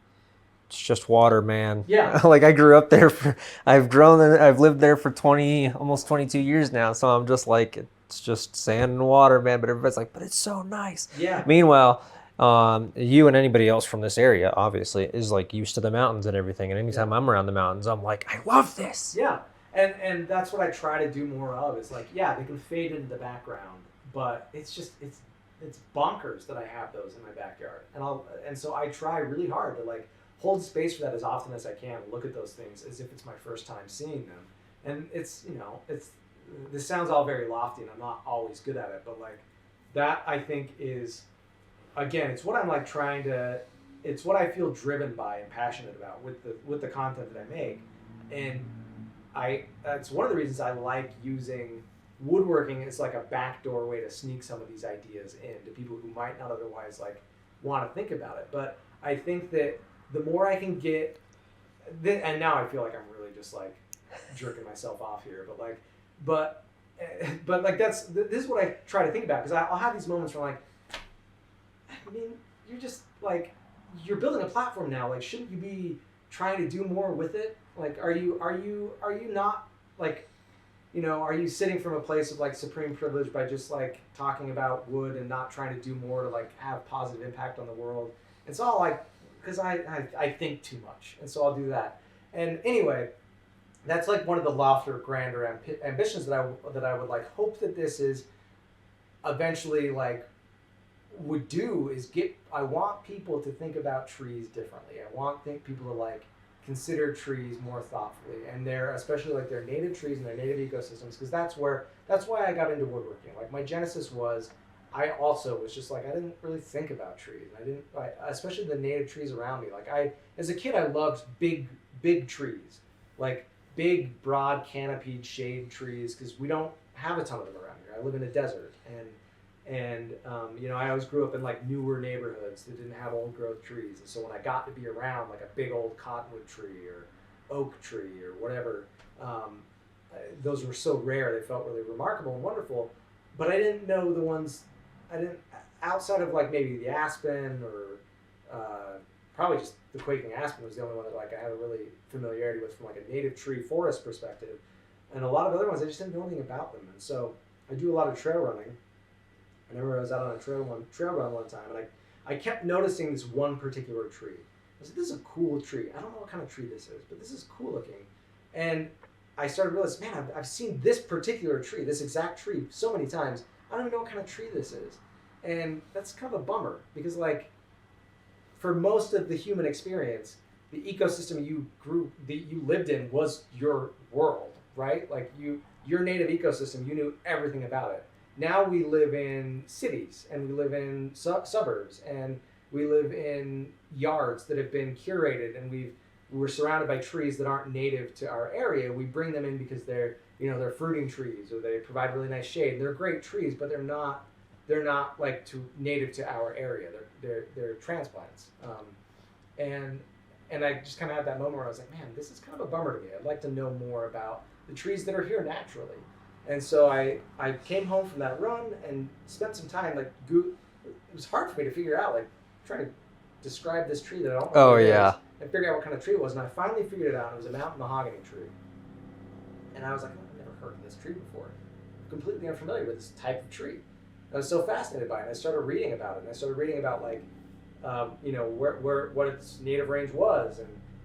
"It's just water, man." Yeah. Like I grew up there for, I've lived there for 20, almost 22 years now. So I'm just like, it's just sand and water, man. But everybody's like, "But it's so nice." Yeah. Meanwhile, you and anybody else from this area, obviously, is like used to the mountains and everything. And anytime I'm around the mountains, I'm like, I love this. Yeah. And that's what I try to do more of is like, yeah, they can fade into the background, but it's just it's bonkers that I have those in my backyard. And so I try really hard to like hold space for that as often as I can, look at those things as if it's my first time seeing them. And it's, this sounds all very lofty and I'm not always good at it, but like that I think is, again, it's what I'm like it's what I feel driven by and passionate about with the content that I make. And that's one of the reasons I like using woodworking as like a backdoor way to sneak some of these ideas in to people who might not otherwise like want to think about it. But I think that the more I can get, and now I feel like I'm really just like jerking myself off here, but like this is what I try to think about because I'll have these moments where I'm like, I mean, you're just like, you're building a platform now. Like, shouldn't you be trying to do more with it? Like, are you not like, are you sitting from a place of like supreme privilege by just like talking about wood and not trying to do more to like have positive impact on the world? It's all like, because I think too much, and so I'll do that. And anyway, that's like one of the loftier, grander ambitions that I would like hope that this is eventually like would do is I want people to think about trees differently. I want people to like consider trees more thoughtfully, and especially like their native trees and their native ecosystems, because that's why I got into woodworking. Like my genesis was, I also was just like, I didn't really think about trees. Especially the native trees around me. Like as a kid, I loved big trees, like big, broad, canopied shade trees, because we don't have a ton of them around here. I live in a desert, and I always grew up in like newer neighborhoods that didn't have old growth trees, and so when I got to be around like a big old cottonwood tree or oak tree or whatever, those were so rare. They felt really remarkable and wonderful, but I didn't know the ones. I didn't, outside of like maybe the aspen or probably just the quaking aspen was the only one that like I had a really familiarity with from like a native tree forest perspective, and a lot of other ones I just didn't know anything about them. And so I do a lot of trail running. I remember I was out on a trail run one time, and I kept noticing this one particular tree. I said, "This is a cool tree. I don't know what kind of tree this is, but this is cool looking." And I started realizing, man, I've seen this particular tree, this exact tree, so many times. I don't even know what kind of tree this is, and that's kind of a bummer because, like, for most of the human experience, the ecosystem you lived in was your world, right? Like your native ecosystem, you knew everything about it. Now we live in cities, and we live in suburbs, and we live in yards that have been curated, and we're surrounded by trees that aren't native to our area. We bring them in because they're fruiting trees, or they provide really nice shade. They're great trees, but they're not like native to our area. They're transplants. And I just kind of had that moment where I was like, man, this is kind of a bummer to me. I'd like to know more about the trees that are here naturally. And so I came home from that run and spent some time like it was hard for me to figure out like trying to describe this tree that I don't know Oh what it yeah. is and figure out what kind of tree it was. And I finally figured it out. It was a mountain mahogany tree. And I was like, I've never heard of this tree before. I'm completely unfamiliar with this type of tree. I was so fascinated by it. And I started reading about it. And I started reading about like, where what its native range was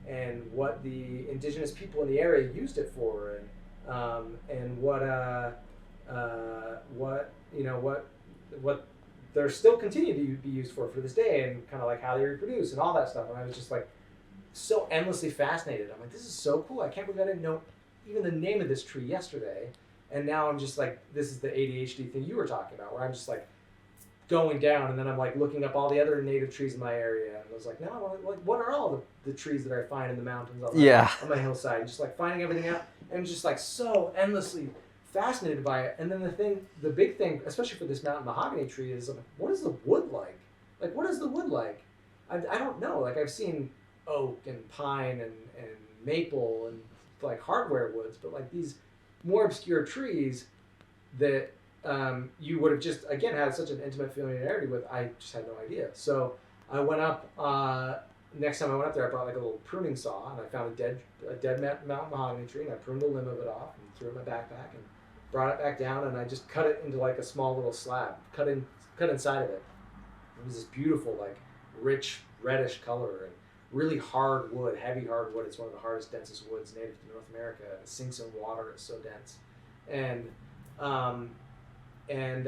and what the indigenous people in the area used it for and what they're still continue to be used for this day and kind of like how they reproduce and all that stuff. And I was just like so endlessly fascinated. I'm like, this is so cool. I can't believe I didn't know even the name of this tree yesterday. And now I'm just like, this is the ADHD thing you were talking about, where I'm just like going down and then I'm like looking up all the other native trees in my area. And I was like, no, like, what are all the trees that I find in the mountains on my hillside? And just like finding everything out and just like so endlessly fascinated by it. And then the big thing, especially for this mountain mahogany tree, is like, what is the wood like? Like, what is the wood like? I don't know. Like, I've seen oak and pine and maple and like hardware woods, but like these more obscure trees that you would have just again had such an intimate familiarity with, I just had no idea. So I went up. Next time I went up there, I brought like a little pruning saw, and I found a dead mountain mahogany tree, and I pruned a limb of it off and threw it in my backpack and brought it back down, and I just cut it into like a small little slab, cut inside of it. It was this beautiful, like rich reddish color and really hard wood, heavy hardwood. It's one of the hardest, densest woods native to North America. It sinks in water. It's so dense, and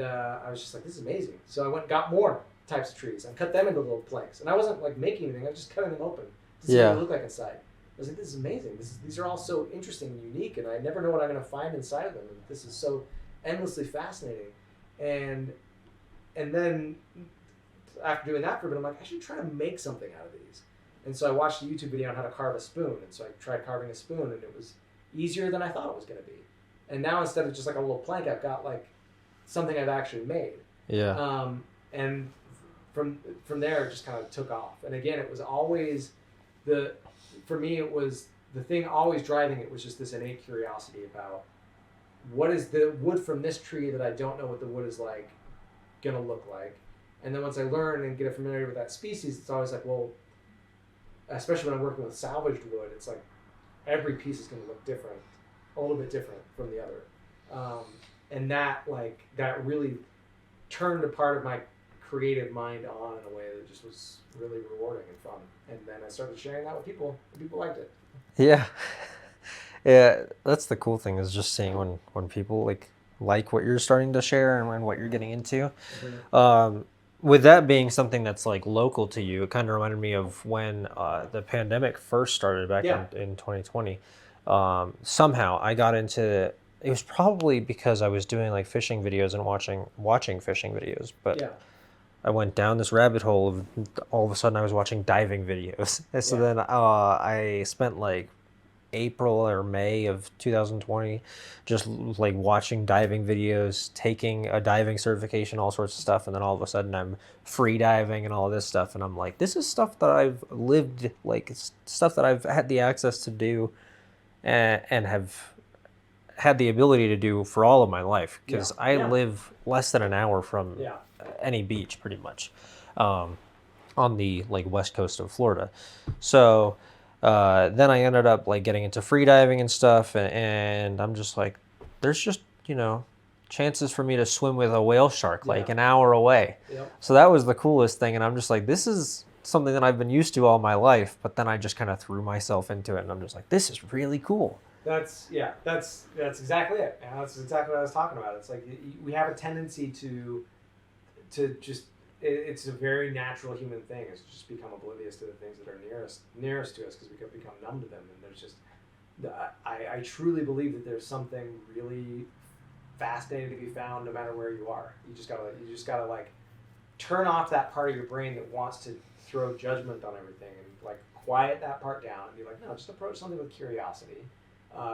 I was just like, this is amazing. So I went and got more types of trees and cut them into little planks. And I wasn't like making anything. I was just cutting them open to see what they look like inside. I was like, this is amazing. These are all so interesting and unique, and I never know what I'm going to find inside of them. And this is so endlessly fascinating. And then after doing that for a bit, I'm like, I should try to make something out of these. And so I watched a YouTube video on how to carve a spoon. And so I tried carving a spoon, and it was easier than I thought it was going to be. And now instead of just like a little plank, I've got like something I've actually made. Yeah. And from there, it just kind of took off. And again, it was always for me, it was the thing always driving it was just this innate curiosity about what is the wood from this tree that I don't know what the wood is like gonna look like. And then once I learn and get familiar with that species, it's always like, well, especially when I'm working with salvaged wood, it's like every piece is gonna look different, a little bit different from the other. And that really turned a part of my creative mind on in a way that just was really rewarding and fun. And then I started sharing that with people, and people liked it. Yeah. Yeah, that's the cool thing, is just seeing when people like what you're starting to share and what you're getting into. Mm-hmm. With that being something that's like local to you, it kind of reminded me of when the pandemic first started back in 2020. Somehow I got into it. Was probably because I was doing like fishing videos and watching fishing videos, but I went down this rabbit hole of all of a sudden I was watching diving videos. And so then I spent like April or May of 2020 just like watching diving videos, taking a diving certification, all sorts of stuff, and then all of a sudden I'm free diving and all this stuff, and I'm like, this is stuff that I've lived, like stuff that I've had the access to do and have had the ability to do for all of my life, because I live less than an hour from any beach pretty much, on the like west coast of Florida. So then I ended up like getting into free diving and stuff, and I'm just like, there's just chances for me to swim with a whale shark like an hour away. So that was the coolest thing, and I'm just like, this is something that I've been used to all my life, but then I just kind of threw myself into it, and I'm just like, this is really cool. That's exactly it. And that's exactly what I was talking about. It's like we have a tendency to just, it's a very natural human thing, is to just become oblivious to the things that are nearest to us, because we become numb to them. And there's just, I truly believe that there's something really fascinating to be found no matter where you are. You just gotta like turn off that part of your brain that wants to throw judgment on everything, and like quiet that part down and be like, no, just approach something with curiosity.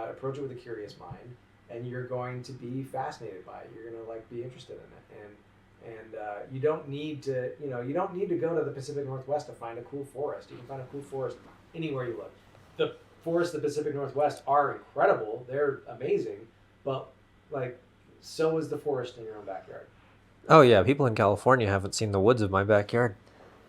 Approach it with a curious mind, and you're going to be fascinated by it. You're going to like be interested in it, and you don't need to go to the Pacific Northwest to find a cool forest. You can find a cool forest anywhere you look. The forests of the Pacific Northwest are incredible. They're amazing, but like so is the forest in your own backyard. Oh yeah, people in California haven't seen the woods of my backyard.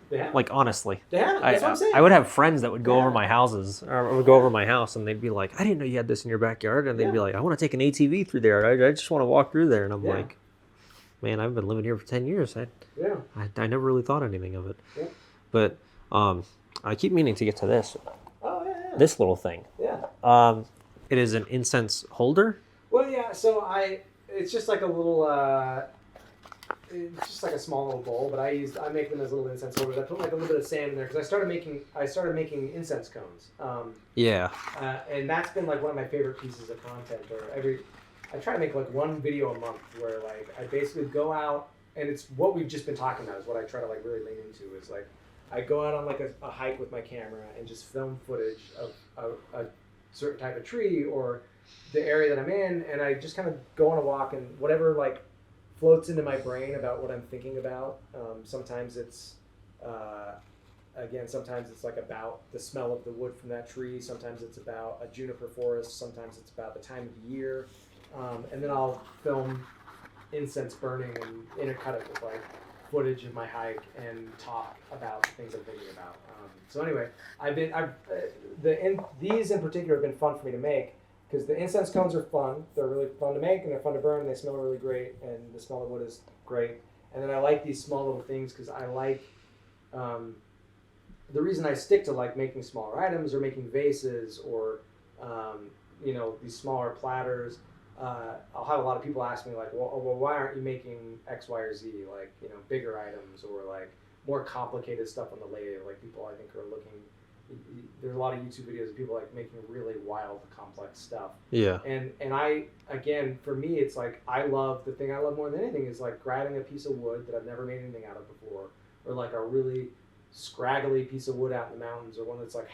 They have. Like honestly, They haven't. That's what I'm saying. I would have friends that would go Yeah. over my houses or would go over my house, and they'd be like, "I didn't know you had this in your backyard," and they'd be Yeah. like, "I want to take an ATV through there. I just want to walk through there," and I'm Yeah. like, "Man, I've been living here for 10 years. Yeah. I never really thought anything of it." Yeah. But I keep meaning to get to this Oh yeah. this little thing. Yeah. It is an incense holder. Well, yeah. So it's just like a little. It's just like a small little bowl, but I make them as little incense holders. I put like a little bit of sand in there because I started making incense cones. Yeah. And that's been like one of my favorite pieces of content. I try to make like one video a month where like I basically go out, and it's what we've just been talking about is what I try to like really lean into is like I go out on like a hike with my camera and just film footage of a certain type of tree or the area that I'm in, and I just kind of go on a walk and whatever like floats into my brain about what I'm thinking about. Sometimes it's sometimes it's like about the smell of the wood from that tree. Sometimes it's about a juniper forest. Sometimes it's about the time of year. And then I'll film incense burning and intercut it with like footage of my hike and talk about the things I'm thinking about. So anyway, these in particular have been fun for me to make because the incense cones are fun. They're really fun to make and they're fun to burn. And they smell really great and the smell of wood is great. And then I like these small little things because I like the reason I stick to like making smaller items or making vases or these smaller platters. I'll have a lot of people ask me like, well, why aren't you making X, Y, or Z, like, bigger items or like more complicated stuff on the lathe? Like people I think are looking, there's a lot of YouTube videos of people like making really wild, complex stuff. Yeah. And I, again, for me, it's like, the thing I love more than anything is like grabbing a piece of wood that I've never made anything out of before, or like a really scraggly piece of wood out in the mountains, or one that's like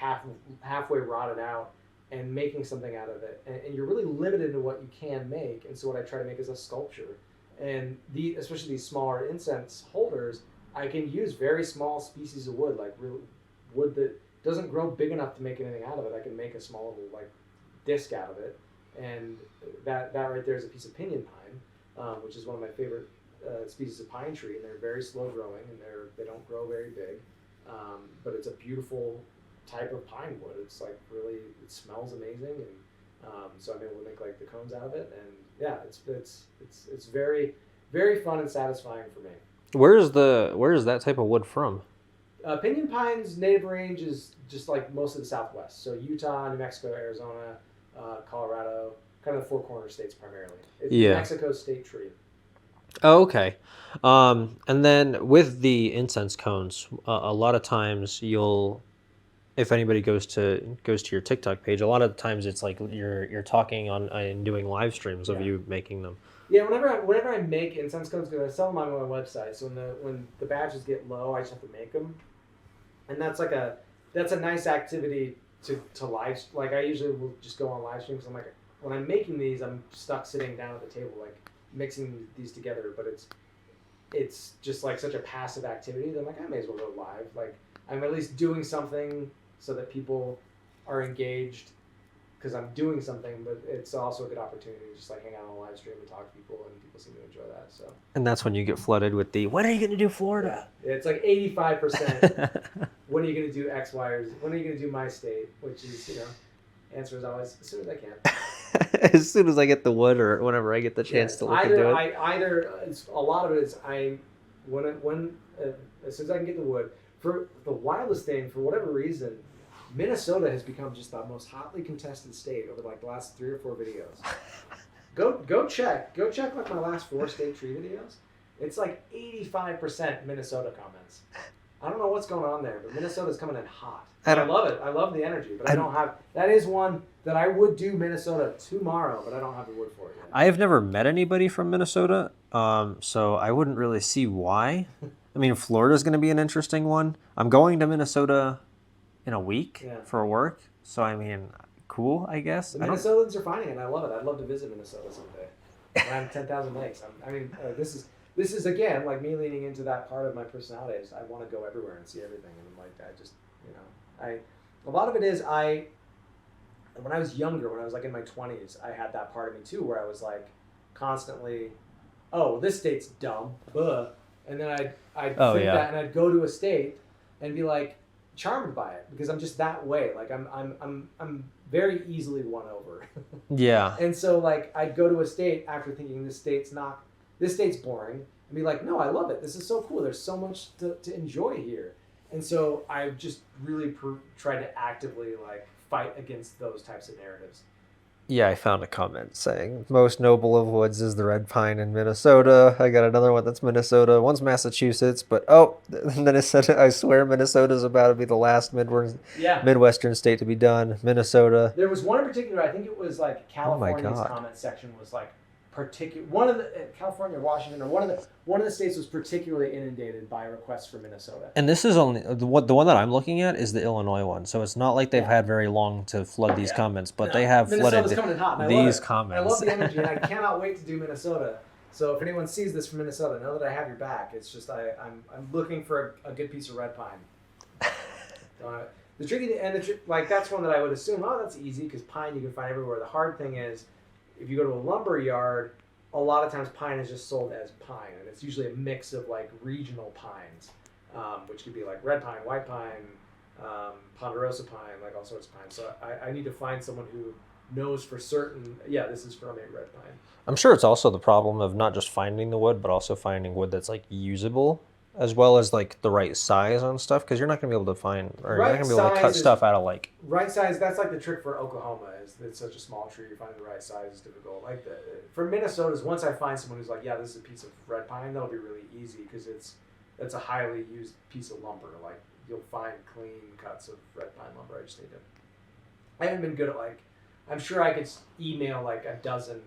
halfway rotted out, and making something out of it. And you're really limited to what you can make. And so what I try to make is a sculpture. And especially these smaller incense holders, I can use very small species of wood, like real wood that doesn't grow big enough to make anything out of it. I can make a small little like disc out of it. And that right there is a piece of pinyon pine, which is one of my favorite species of pine tree. And they're very slow growing and they don't grow very big. But it's a beautiful type of pine wood. It's like really, it smells amazing, and so I'm able to make like the cones out of it, and yeah, it's very, very fun and satisfying for me. Where is that type of wood from? Pinyon pine's native range is just like most of the Southwest, so Utah, New Mexico, Arizona, Colorado, kind of the Four Corner states primarily. It's New Mexico state tree. Oh, okay. And then with the incense cones, a lot of times if anybody goes to your TikTok page, a lot of the times it's like you're talking on and doing live streams of you making them. Yeah, whenever I make incense cones, because I sell them on my website, so when the batches get low, I just have to make them, and that's a nice activity to live. Like I usually will just go on live stream because I'm like, when I'm making these, I'm stuck sitting down at the table like mixing these together, but it's just like such a passive activity that I'm like, I may as well go live. Like I'm at least doing something so that people are engaged because I'm doing something, but it's also a good opportunity to just like hang out on a live stream and talk to people, and people seem to enjoy that. So. And that's when you get flooded with the, when are you going to do Florida? Yeah, it's like 85%. When are you going to do X, Y, or Z? When are you going to do my state? Which is, answer is always as soon as I can. As soon as I get the wood, or whenever I get the chance to look into it. A lot of it is as soon as I can get the wood. For the wildest thing, for whatever reason, Minnesota has become just the most hotly contested state over like the last 3 or 4 videos. Go check like my last 4 state tree videos. It's like 85% Minnesota comments. I don't know what's going on there, but Minnesota's coming in hot. I love it. I love the energy, but I don't have. That is one that I would do Minnesota tomorrow, but I don't have the wood for it yet. I have never met anybody from Minnesota, so I wouldn't really see why. I mean, Florida's going to be an interesting one. I'm going to Minnesota in a week for work, so I mean, cool, I guess. The Minnesotans are finding it, and I love it. I'd love to visit Minnesota someday. I'm 10,000 lakes. This is again like me leaning into that part of my personality. I want to go everywhere and see everything, and I'm like, a lot of it is when I was younger, when I was like in my 20s, I had that part of me too, where I was like, constantly, oh, this state's dumb, and then I'd Oh, think yeah. that, and I'd go to a state and be like charmed by it because I'm just that way. Like I'm very easily won over. Yeah. And so like I'd go to a state after thinking this state's boring, and be like, no, I love it. This is so cool. There's so much to enjoy here. And so I've just really tried to actively like fight against those types of narratives. Yeah, I found a comment saying most noble of woods is the red pine in Minnesota. I got another one that's Minnesota. One's Massachusetts, but and then it said, I swear Minnesota's about to be the last Yeah. Midwestern state to be done. Minnesota. There was one in particular, I think it was like Oh my California's God. comment section was like one of the California or Washington or one of the states was particularly inundated by requests for Minnesota. And this is only the one that I'm looking at is the Illinois one. So it's not like they've Yeah. had very long to flood these comments, but No, they have Minnesota's flooded coming in hot, and I these love it. comments. I love the energy, and I cannot wait to do Minnesota. So if anyone sees this from Minnesota, know that I have your back. It's just I'm looking for a good piece of red pine. The tricky like that's one that I would assume, oh, that's easy because pine you can find everywhere. The hard thing is if you go to a lumber yard, a lot of times pine is just sold as pine, and it's usually a mix of like regional pines, which could be like red pine, white pine, ponderosa pine, like all sorts of pine. So I need to find someone who knows for certain, yeah, this is from a red pine. I'm sure it's also the problem of not just finding the wood, but also finding wood that's like usable, as well as like the right size on stuff, because you're not gonna be able to find, or you're not gonna be able to cut stuff out of like. Right size. That's like the trick for Oklahoma. Is it's such a small tree. Finding the right size is difficult. Like for Minnesota's, once I find someone who's like, yeah, this is a piece of red pine, that'll be really easy because it's a highly used piece of lumber. Like you'll find clean cuts of red pine lumber. I just need to. I haven't been good at like. I'm sure I could email like a dozen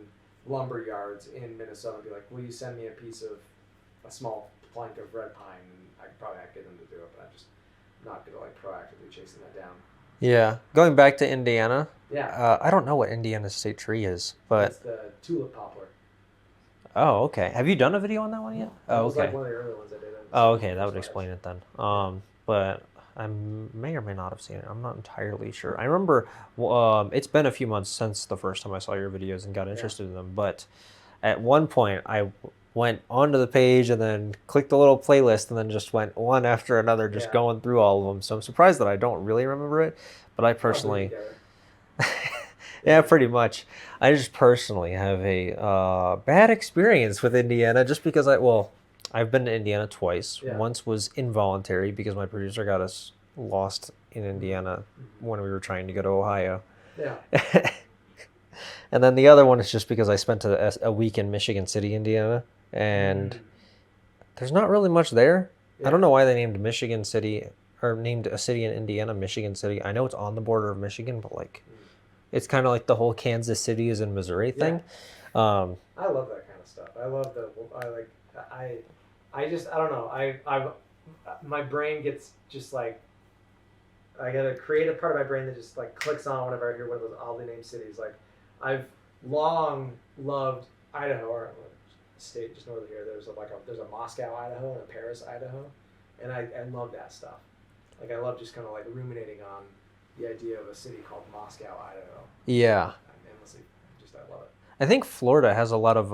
lumber yards in Minnesota and be like, will you send me a small plank of red pine? And I could probably get them to do it, but I'm just not good at like proactively chasing that down. Yeah, going back to Indiana. Yeah. I don't know what Indiana's state tree is, but It's the tulip poplar. oh, okay. Have you done a video on that one yet? That Oh, was okay. like one of the early ones I did. Oh, okay. That would explain it then. But I may or may not have seen it. I'm not entirely sure. I remember it's been a few months since the first time I saw your videos and got interested in them. But at one point, I went onto the page and then clicked the little playlist and then just went one after another, just going through all of them. So I'm surprised that I don't really remember it. But I personally, yeah, pretty much. I just personally have a bad experience with Indiana just because I've been to Indiana twice. Yeah. Once was involuntary because my producer got us lost in Indiana when we were trying to go to Ohio. Yeah. And then the other one is just because I spent a week in Michigan City, Indiana, and there's not really much there. Yeah. I don't know why they named Michigan City or named a city in Indiana Michigan City. I know it's on the border of Michigan, but like it's kind of like the whole Kansas City is in Missouri thing. I love that kind of stuff. I love I don't know. My brain gets just like, I got a creative part of my brain that just like clicks on whenever I hear one of those oddly named cities. Like I've long loved Idaho, or state just north of here. There's a Moscow, Idaho, and a Paris, Idaho, and I love that stuff. Like I love just kind of like ruminating on the idea of a city called Moscow, Idaho. Yeah. I love it. I think Florida has a lot of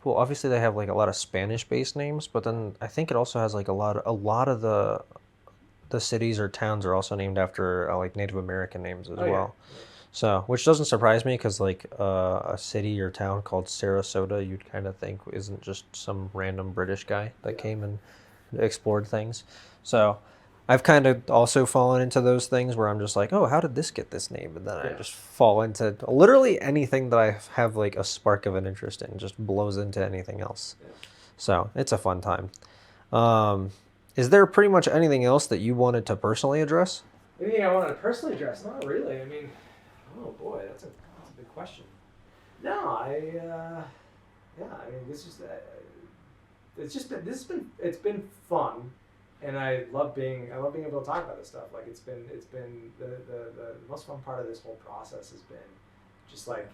obviously they have like a lot of Spanish-based names, but then I think it also has like a lot of the cities or towns are also named after like Native American names as well. Yeah. So, which doesn't surprise me because like a city or town called Sarasota, you'd kind of think isn't just some random British guy that came and explored things. So, I've kind of also fallen into those things where I'm just like, oh, how did this get this name? And then I just fall into literally anything that I have like a spark of an interest in just blows into anything else. Yeah. So it's a fun time. Is there pretty much anything else that you wanted to personally address? Anything I wanted to personally address? Not really. I mean, oh boy, that's a big question. No, I mean, it's been fun. And I love being able to talk about this stuff. Like it's been the most fun part of this whole process has been just like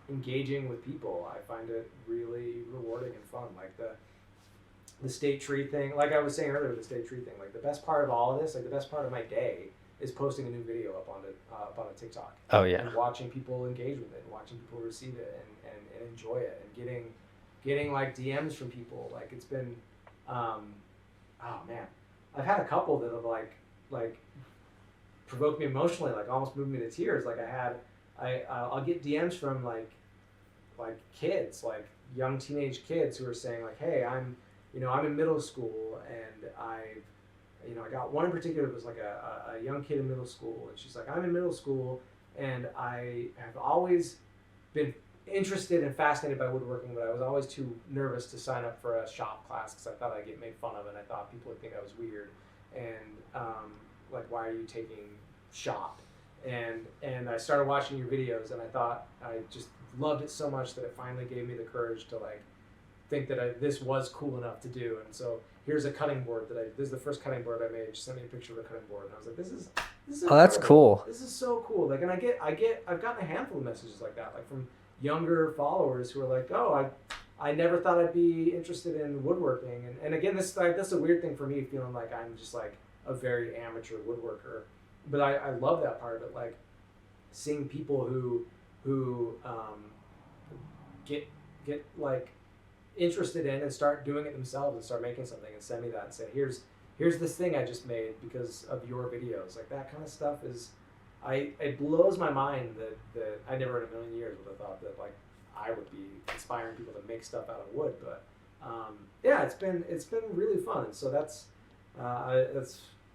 engaging with people. I find it really rewarding and fun. Like the state tree thing, like I was saying earlier with the state tree thing, like the best part of all of this, like the best part of my day is posting a new video up on a TikTok. Oh yeah. And watching people engage with it, and watching people receive it and enjoy it, and getting getting like DMs from people. Like it's been, oh man, I've had a couple that have like provoked me emotionally, like almost moved me to tears. Like I'll get DMs from like kids, like young teenage kids who are saying like, hey, I'm in middle school and I got one in particular that was like a young kid in middle school, and she's like, I'm in middle school and I have always been interested and fascinated by woodworking, but I was always too nervous to sign up for a shop class because I thought I'd get made fun of and I thought people would think I was weird. And like, why are you taking shop? And I started watching your videos and I thought I just loved it so much that it finally gave me the courage to like think that this was cool enough to do. And so here's a cutting board this is the first cutting board I made. She sent me a picture of a cutting board and I was like, this is oh, that's cool. This is so cool. Like, and I've gotten a handful of messages like that, like from younger followers who are like, oh, I never thought I'd be interested in woodworking. And again, that's a weird thing for me, feeling like I'm just like a very amateur woodworker. But I love that part of it, like seeing people who get like interested in and start doing it themselves and start making something and send me that and say, here's this thing I just made because of your videos. Like that kind of stuff it blows my mind that I never in a million years would have thought that like I would be inspiring people to make stuff out of wood. But yeah, it's been really fun. And so that's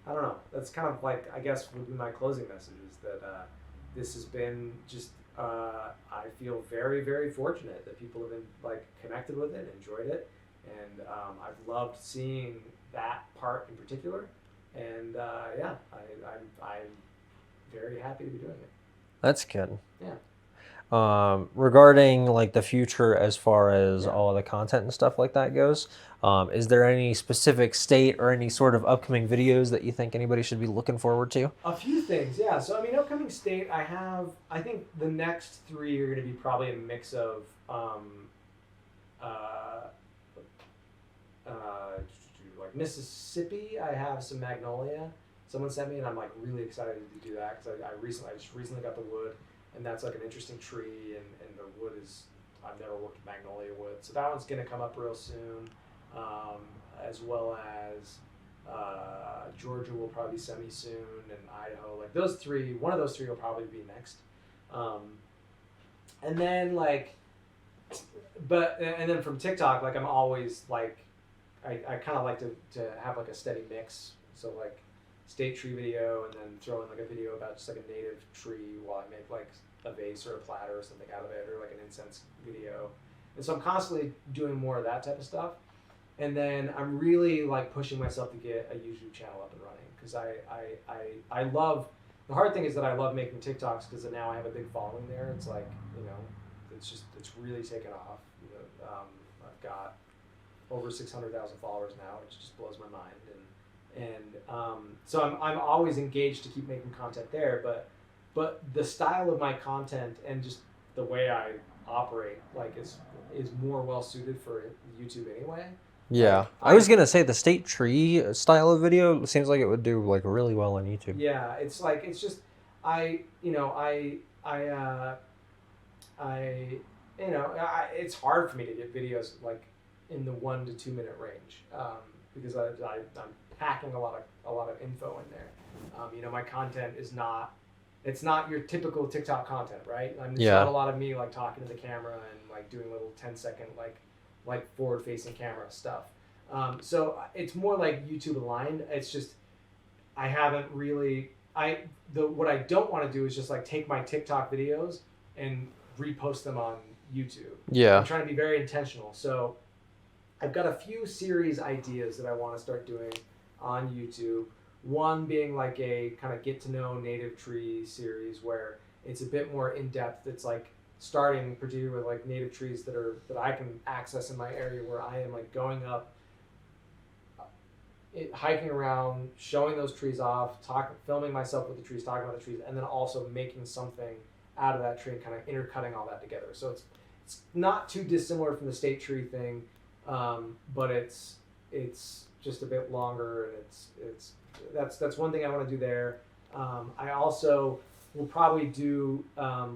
I don't know. That's kind of like, I guess, would be my closing message is that this has been just, I feel very, very fortunate that people have been like connected with it, enjoyed it. And I've loved seeing that part in particular. And yeah, I'm very happy to be doing it. That's good. Yeah. Regarding like the future as far as all of the content and stuff like that goes, is there any specific state or any sort of upcoming videos that you think anybody should be looking forward to? A few things, yeah. So I mean, upcoming state, I think the next 3 are going to be probably a mix of like Mississippi. I have some magnolia. Someone sent me, and I'm like really excited to do that because I just recently got the wood. And that's like an interesting tree, and the wood is, I've never worked with magnolia wood. So that one's going to come up real soon, as well as Georgia will probably be semi-soon, and Idaho. Like those three, one of those three will probably be next. And then like, and then from TikTok, like I'm always like, I kind of like to have like a steady mix. So like, state tree video, and then throw in like a video about just like a native tree while I make like a vase or a platter or something out of it, or like an incense video. And so I'm constantly doing more of that type of stuff. And then I'm really like pushing myself to get a YouTube channel up and running because I love, the hard thing is that I love making TikToks because now I have a big following there. It's like, it's really taken off. I've got over 600,000 followers now, which just blows my mind. And so I'm always engaged to keep making content there, but the style of my content and just the way I operate like is more well suited for YouTube anyway. Yeah, like, I was gonna say the state tree style of video seems like it would do like really well on YouTube. Yeah, it's just it's hard for me to get videos like in the 1 to 2 minute range because I'm packing a lot of info in there. My content is not, it's not your typical TikTok content, right? It's not a lot of me like talking to the camera and like doing little 10-second like forward facing camera stuff. So it's more like YouTube aligned. It's just I haven't really what I don't want to do is just like take my TikTok videos and repost them on YouTube. Yeah. I'm trying to be very intentional. So I've got a few series ideas that I want to start doing on YouTube. One being like a kind of get to know native tree series where it's a bit more in depth. It's like starting particularly with like native trees that I can access in my area where I am like going up, hiking around, showing those trees off, filming myself with the trees, talking about the trees, and then also making something out of that tree and kind of intercutting all that together. So it's not too dissimilar from the state tree thing, but it's just a bit longer, and that's one thing I want to do there. I also will probably do I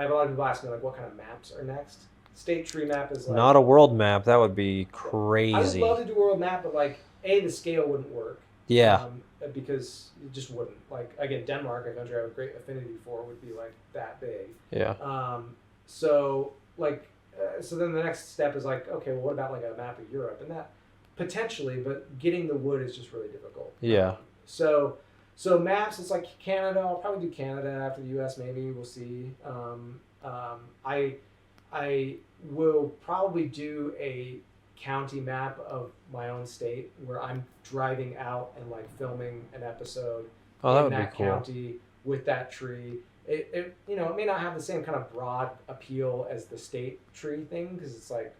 have a lot of people ask me like what kind of maps are next. state tree map is like Not a world map. That would be I would crazy. love to do a world map, but like the scale wouldn't work. Yeah. Because it just wouldn't. Like again, Denmark, a country I have a great affinity for, would be like that big. Yeah. So like, so then the next step is like, okay, well, what about like a map of Europe? And that potentially, but getting the wood is just really difficult. Yeah. So maps, it's like Canada. I'll probably do Canada after the U.S. Maybe we'll see. I will probably do a county map of my own state where I'm driving out and like filming an episode Oh, in that would that be cool. county with that tree. It you know, it may not have the same kind of broad appeal as the state tree thing because it's like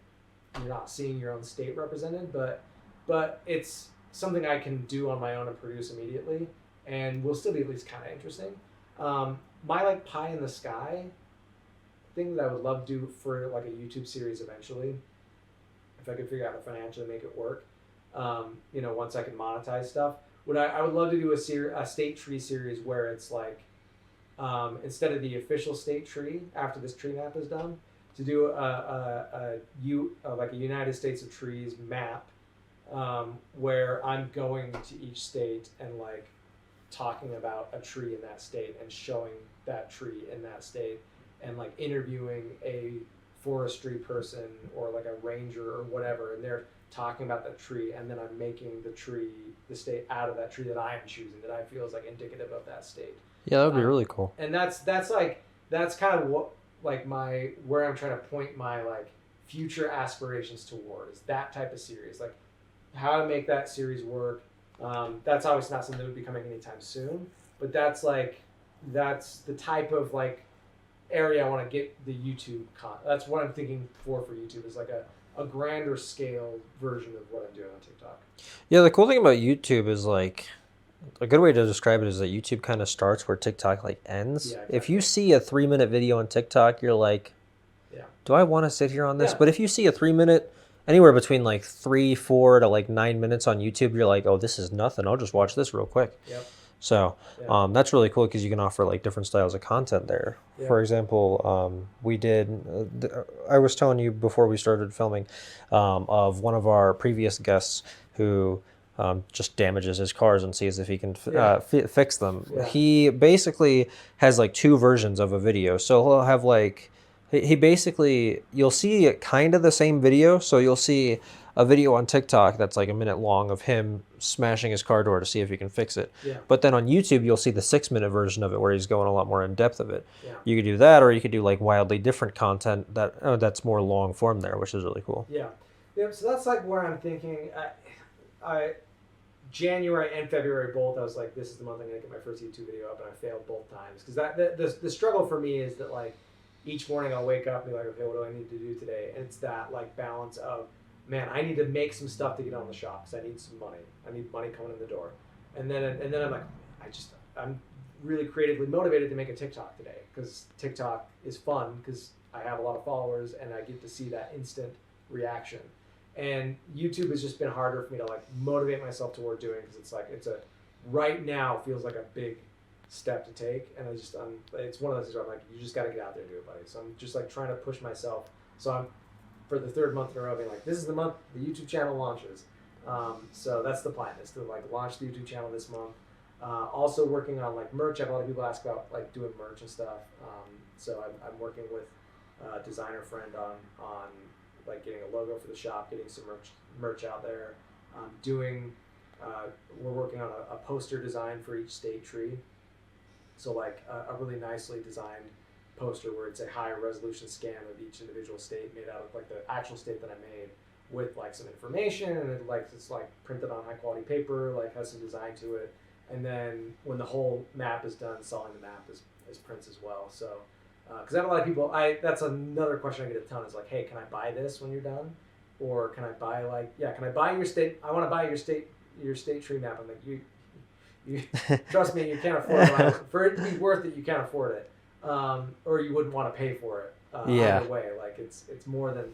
you're not seeing your own state represented, but it's something I can do on my own and produce immediately, and will still be at least kind of interesting. My like pie in the sky thing that I would love to do for like a YouTube series eventually, if I could figure out how to financially make it work. You know, once I can monetize stuff, I would love to do a state tree series where it's like instead of the official state tree after this tree map is done, to do like a United States of Trees map where I'm going to each state and like talking about a tree in that state and showing that tree in that state and like interviewing a forestry person or like a ranger or whatever, and they're talking about that tree, and then I'm making the state out of that tree that I am choosing that I feel is like indicative of that state. Yeah, that would be really cool. And that's kind of what like where I'm trying to point my like future aspirations toward is that type of series, like how to make that series work. That's obviously not something that would be coming anytime soon, but that's the type of like area I want to get the YouTube that's what I'm thinking for YouTube is like a grander scale version of what I'm doing on TikTok. Yeah, the cool thing about YouTube is like a good way to describe it is that YouTube kind of starts where TikTok like ends. Yeah, exactly. If you see a 3-minute video on TikTok, you're like, yeah, do I want to sit here on this? Yeah. But if you see a 3-minute, anywhere between like 3, 4 to like 9 minutes on YouTube, you're like, oh, this is nothing. I'll just watch this real quick. Yep. So Yeah. that's really cool because you can offer like different styles of content there. Yeah. For example, we did, I was telling you before we started filming of one of our previous guests who just damages his cars and sees if he can fix them. Yeah. He basically has like 2 versions of a video. So he'll have like, he basically, you'll see kind of the same video. So you'll see a video on TikTok that's like a minute long of him smashing his car door to see if he can fix it. Yeah. But then on YouTube, you'll see the 6-minute version of it where he's going a lot more in depth of it. Yeah. You could do that, or you could do like wildly different content that's more long form there, which is really cool. Yeah. Yeah. So that's like where I'm thinking. I January and February both, I was like, this is the month I'm gonna get my first YouTube video up, and I failed both times because the struggle for me is that like each morning I'll wake up and be like, okay, what do I need to do today? And it's that like balance of, man, I need to make some stuff to get on the shop because I need some money. I need money coming in the door, and then I'm like, I'm really creatively motivated to make a TikTok today because TikTok is fun because I have a lot of followers and I get to see that instant reaction. And YouTube has just been harder for me to like motivate myself toward doing because it's like right now feels like a big step to take, and it's one of those things where I'm like, you just got to get out there and do it, buddy. So I'm just like trying to push myself. So I'm for the 3rd month in a row being like, this is the month the YouTube channel launches. So that's the plan, is to like launch the YouTube channel this month. Also working on like merch. I have a lot of people ask about like doing merch and stuff. So I'm working with a designer friend on like getting a logo for the shop, getting some merch out there. We're working on a poster design for each state tree. So like a really nicely designed poster where it's a higher resolution scan of each individual state made out of like the actual state that I made with like some information, and it's like printed on high quality paper, like has some design to it. And then when the whole map is done, selling the map as prints as well. So because I have a lot of people, that's another question I get a ton is like, hey, can I buy this when you're done? Or can I buy can I buy your state? I want to buy your state tree map. I'm like, you trust me, you can't afford it. For it to be worth it, you can't afford it. Or you wouldn't want to pay for it either way. Like it's more than,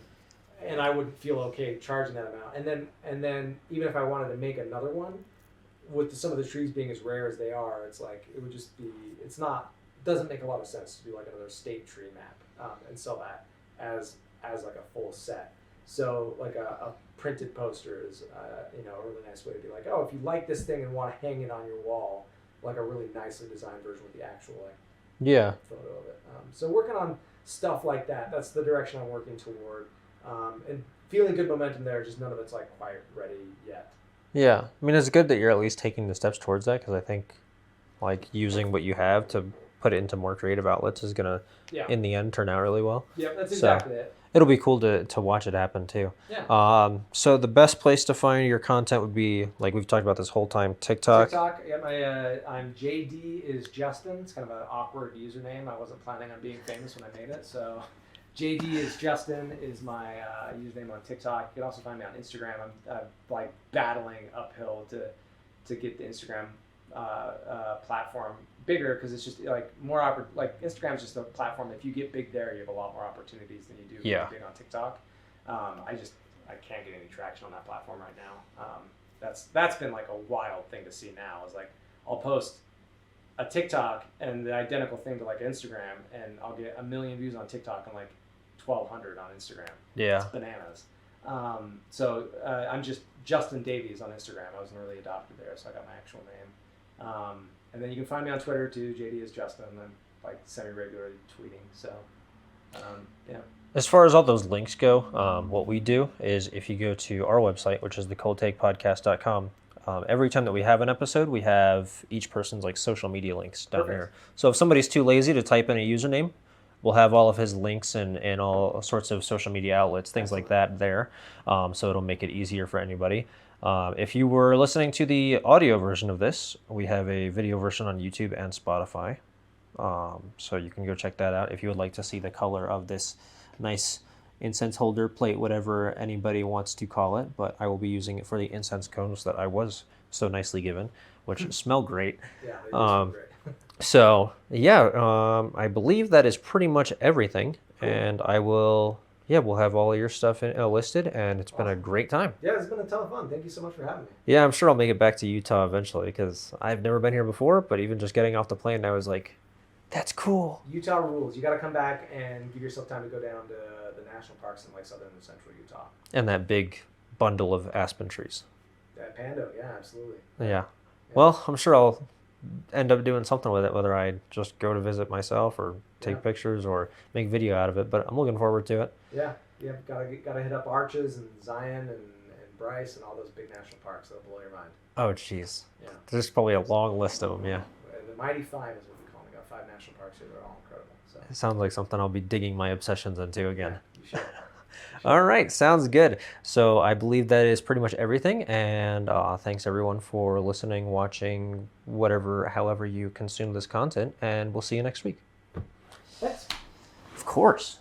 and I would feel okay charging that amount. And then even if I wanted to make another one, with some of the trees being as rare as they are, it's like it would just be, it doesn't make a lot of sense to do like another state tree map and sell that as as like a full set. So like a printed poster is you know, a really nice way to be like, oh, if you like this thing and want to hang it on your wall, like a really nicely designed version with the actual like photo of it. So working on stuff like that. That's the direction I'm working toward, and feeling good momentum there. Just none of it's like quite ready yet. Yeah, I mean, it's good that you're at least taking the steps towards that, because I think like using what you have to put it into more creative outlets is gonna, in the end, turn out really well. Yeah, that's exactly it. It'll be cool to watch it happen too. Yeah. So the best place to find your content would be, like we've talked about this whole time, TikTok. Yeah, I'm JD is Justin. It's kind of an awkward username. I wasn't planning on being famous when I made it, so JD is Justin is my username on TikTok. You can also find me on Instagram. I'm like battling uphill to get the Instagram platform bigger, because it's just like more like Instagram's just a platform. If you get big there, you have a lot more opportunities than you do getting big on TikTok. I can't get any traction on that platform right now. That's been like a wild thing to see now. Is like I'll post a TikTok and the identical thing to like Instagram, and I'll get 1 million views on TikTok and like 1,200 on Instagram. Yeah, it's bananas. So I'm just Justin Davies on Instagram. I wasn't really adopted there, so I got my actual name. And then you can find me on Twitter too. JD is Justin. I'm like semi-regularly tweeting. So yeah. As far as all those links go, what we do is if you go to our website, which is thecoldtakepodcast.com, every time that we have an episode, we have each person's like social media links down here. So if somebody's too lazy to type in a username, we'll have all of his links and all sorts of social media outlets, things like that there. So it'll make it easier for anybody. If you were listening to the audio version of this, we have a video version on YouTube and Spotify. So you can go check that out if you would like to see the color of this nice incense holder, plate, whatever anybody wants to call it. But I will be using it for the incense cones that I was so nicely given, which smell great. Yeah, they do smell great. So yeah, I believe that is pretty much everything. Cool. And I will, we'll have all of your stuff listed, and it's been a great time. Yeah, it's been a ton of fun. Thank you so much for having me. Yeah, I'm sure I'll make it back to Utah eventually, because I've never been here before, but even just getting off the plane, I was like, that's cool. Utah rules. You got to come back and give yourself time to go down to the national parks in like southern and central Utah. And that big bundle of aspen trees. That Pando, yeah, absolutely. Yeah. Well, I'm sure I'll end up doing something with it, whether I just go to visit myself or take pictures or make video out of it, but I'm looking forward to it. Yeah, gotta hit up Arches and Zion and Bryce and all those big national parks. That'll blow your mind. Oh, jeez. Yeah. There's probably a long list of them, yeah. The Mighty Five is what we call them. We got 5 national parks here. They're all incredible. So. It sounds like something I'll be digging my obsessions into again. Yeah, you should. All right, sounds good. So I believe that is pretty much everything, and thanks everyone for listening, watching, however you consume this content, and we'll see you next week. Thanks. Of course.